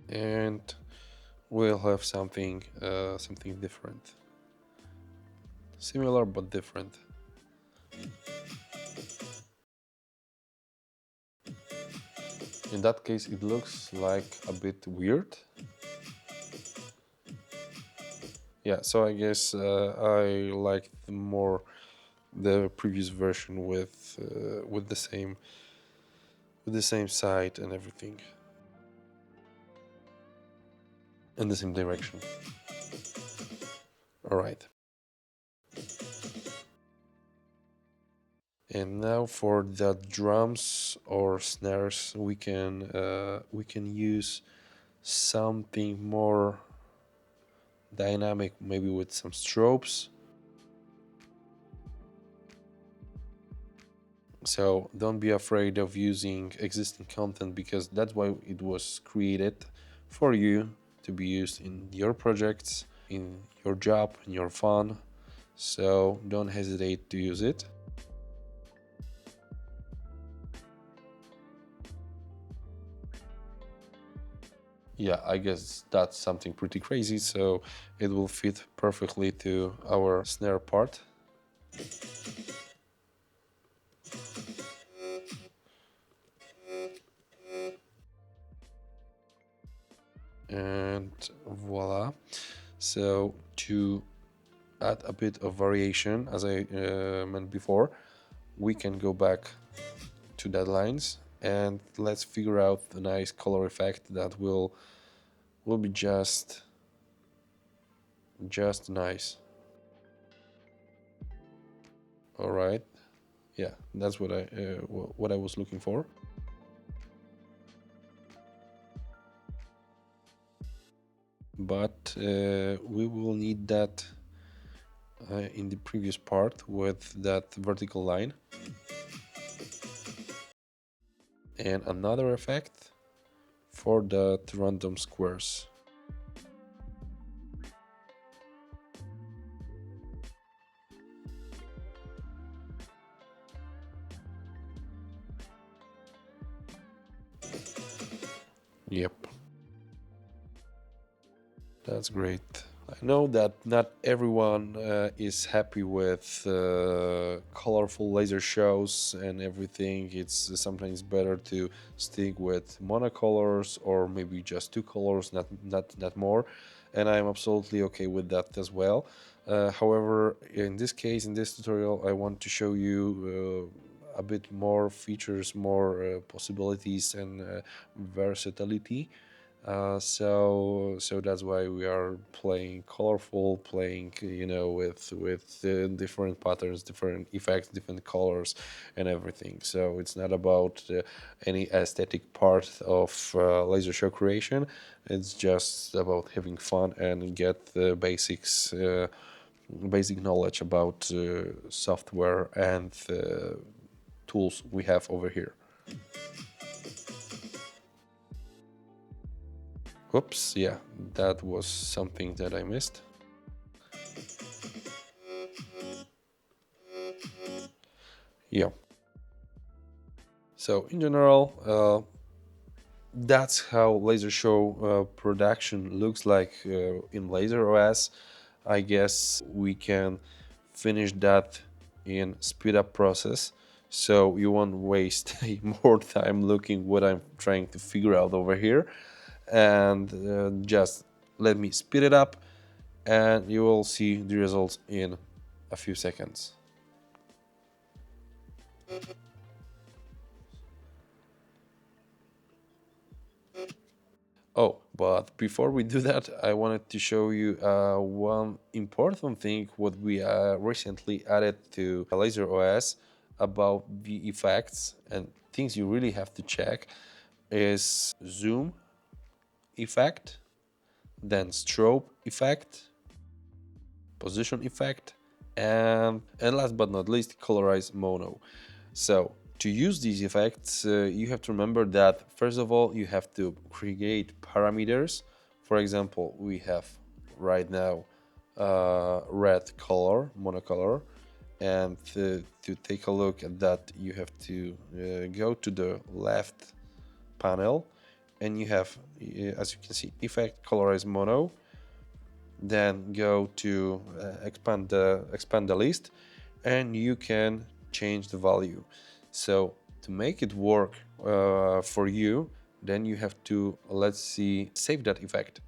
And we'll have something different, similar but different. In that case, it looks like a bit weird. Yeah, so I guess I like more the previous version with the same side and everything, in the same direction. All right. And now for the drums or snares, we can use something more dynamic, maybe with some strobes. So don't be afraid of using existing content, because that's why it was created, for you to be used in your projects, in your job, in your fun. So don't hesitate to use it. Yeah, I guess that's something pretty crazy, so it will fit perfectly to our snare part. And voila. So to add a bit of variation, as I meant before, we can go back to deadlines and let's figure out the nice color effect that will be just nice. All right, yeah, that's what I was looking for. But we will need that in the previous part with that vertical line. And another effect for the random squares. Yep, that's great. I know that not everyone is happy with colorful laser shows and everything. It's sometimes better to stick with monocolors or maybe just two colors, not more. And I'm absolutely okay with that as well. However, in this case, in this tutorial, I want to show you a bit more features, more possibilities, and versatility. So that's why we are playing colorful, playing with different patterns, different effects, different colors, and everything. So it's not about any aesthetic part of laser show creation. It's just about having fun and get the basics, basic knowledge about software and tools we have over here. Oops, yeah, that was something that I missed. Yeah. So in general, that's how laser show production looks like in LaserOS. I guess we can finish that in speed up process, so you won't waste more time looking what I'm trying to figure out over here. And just let me speed it up and you will see the results in a few seconds. Oh, but before we do that, I wanted to show you one important thing what we recently added to LaserOS about the effects and things you really have to check is zoom effect, then strobe effect, position effect, and last but not least, colorize mono. So to use these effects, you have to remember that first of all, you have to create parameters. For example, we have right now red color, monocolor, and to take a look at that, you have to go to the left panel, and you have, as you can see, effect colorize mono. Then go to expand the list, and you can change the value. So to make it work for you, then you have to, let's see, save that effect,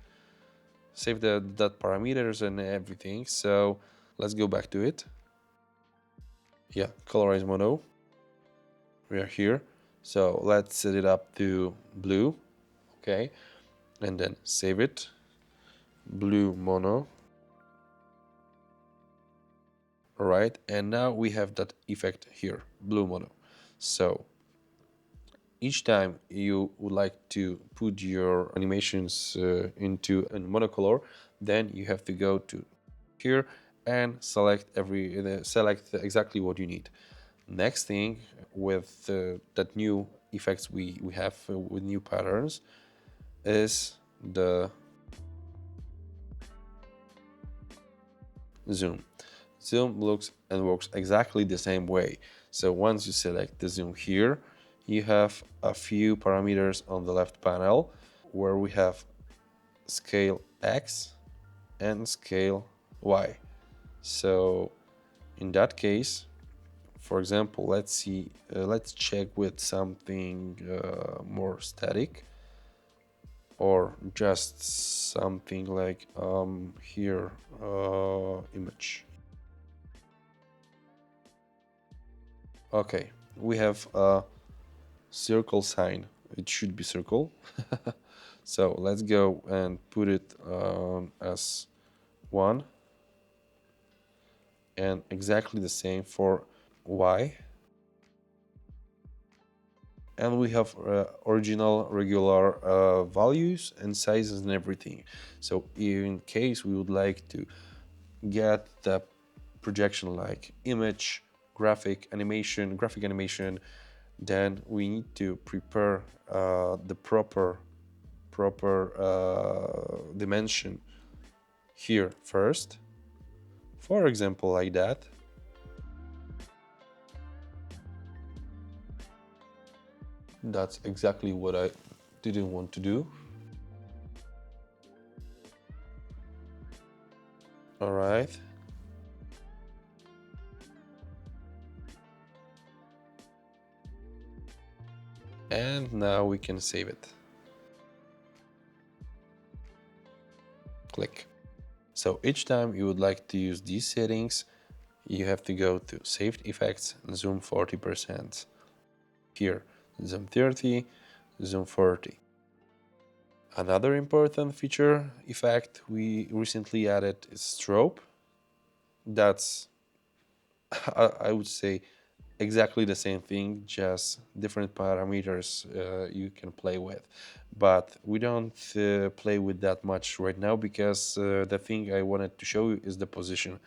save that parameters and everything. So let's go back to it. Yeah, colorize mono. We are here. So let's set it up to blue. Okay, and then save it. Blue mono. All right, and now we have that effect here, blue mono. So each time you would like to put your animations into a monocolor, then you have to go to here and select select exactly what you need. Next thing with that new effects we have with new patterns is the zoom. Zoom looks and works exactly the same way. So once you select the zoom here, you have a few parameters on the left panel where we have scale X and scale Y. So in that case, for example, let's check with something more static, or just something like here, image. Okay, we have a circle sign. It should be circle. So let's go and put it as 1, and exactly the same for Y. And we have original regular values and sizes and everything. So in case we would like to get the projection like image, graphic animation, then we need to prepare the proper dimension here first. For example, like that. That's exactly what I didn't want to do. All right. And now we can save it. Click. So each time you would like to use these settings, you have to go to Saved Effects and Zoom 40%. Here, Zoom 30, Zoom 40. Another important feature effect we recently added is strobe. That's, I would say, exactly the same thing, just different parameters you can play with. But we don't play with that much right now because the thing I wanted to show you is the position.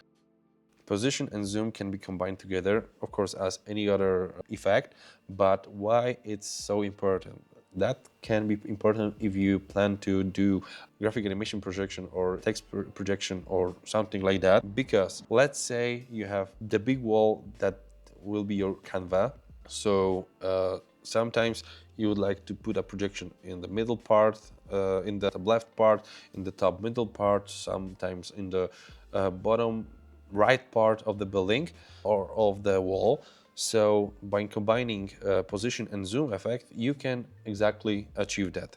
Position and zoom can be combined together, of course, as any other effect, but why it's so important? That can be important if you plan to do graphic animation projection or text projection or something like that, because let's say you have the big wall that will be your Canva. So sometimes you would like to put a projection in the middle part, in the left part, in the top middle part, sometimes in the bottom right part of the building or of the wall. So by combining position and zoom effect, you can exactly achieve that.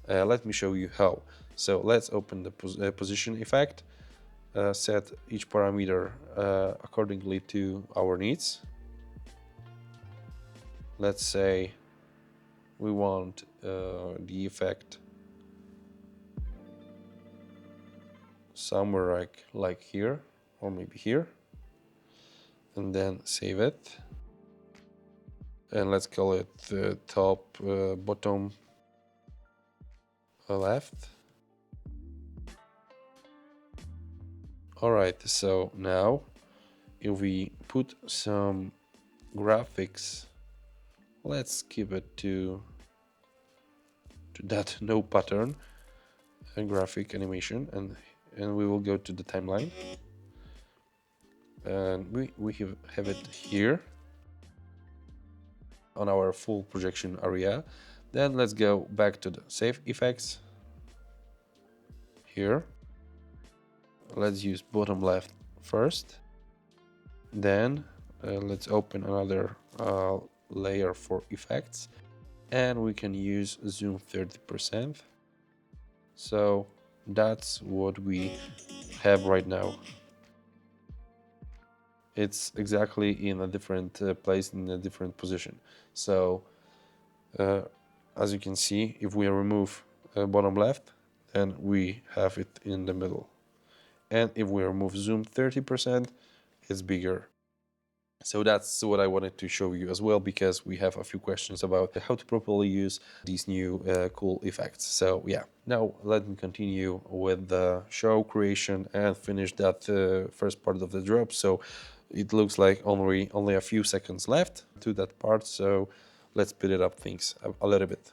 Let me show you how. So let's open the position effect, set each parameter accordingly to our needs. Let's say we want the effect somewhere like here, or maybe here, and then save it. And let's call it the top, bottom, left. All right, so now if we put some graphics, let's keep it to that no pattern and graphic animation, and we will go to the timeline, and we have it here on our full projection area. Then let's go back to the save effects here. Let's use bottom left first, then let's open another layer for effects, and we can use zoom 30%. So that's what we have right now. It's exactly in a different place, in a different position. So as you can see, if we remove bottom left, then we have it in the middle. And if we remove zoom 30%, it's bigger. So that's what I wanted to show you as well, because we have a few questions about how to properly use these new cool effects. So yeah, now let me continue with the show creation and finish that first part of the drop. So it looks like only a few seconds left to that part. So let's speed it up things a little bit.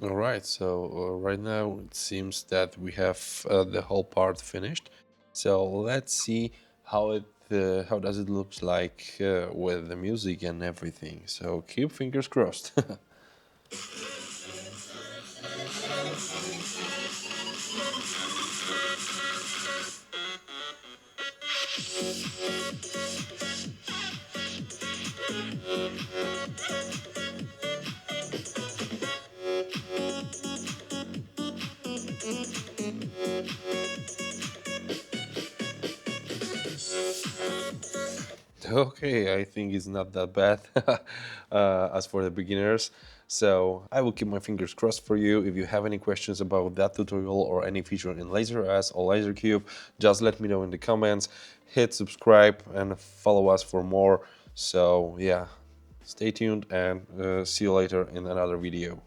All right, so right now it seems that we have the whole part finished. So let's see how does it looks like with the music and everything. So keep fingers crossed. Okay, I think it's not that bad as for the beginners. So I will keep my fingers crossed for you. If you have any questions about that tutorial or any feature in LaserOS or LaserCube, just let me know in the comments. Hit subscribe and follow us for more. So yeah, stay tuned and see you later in another video.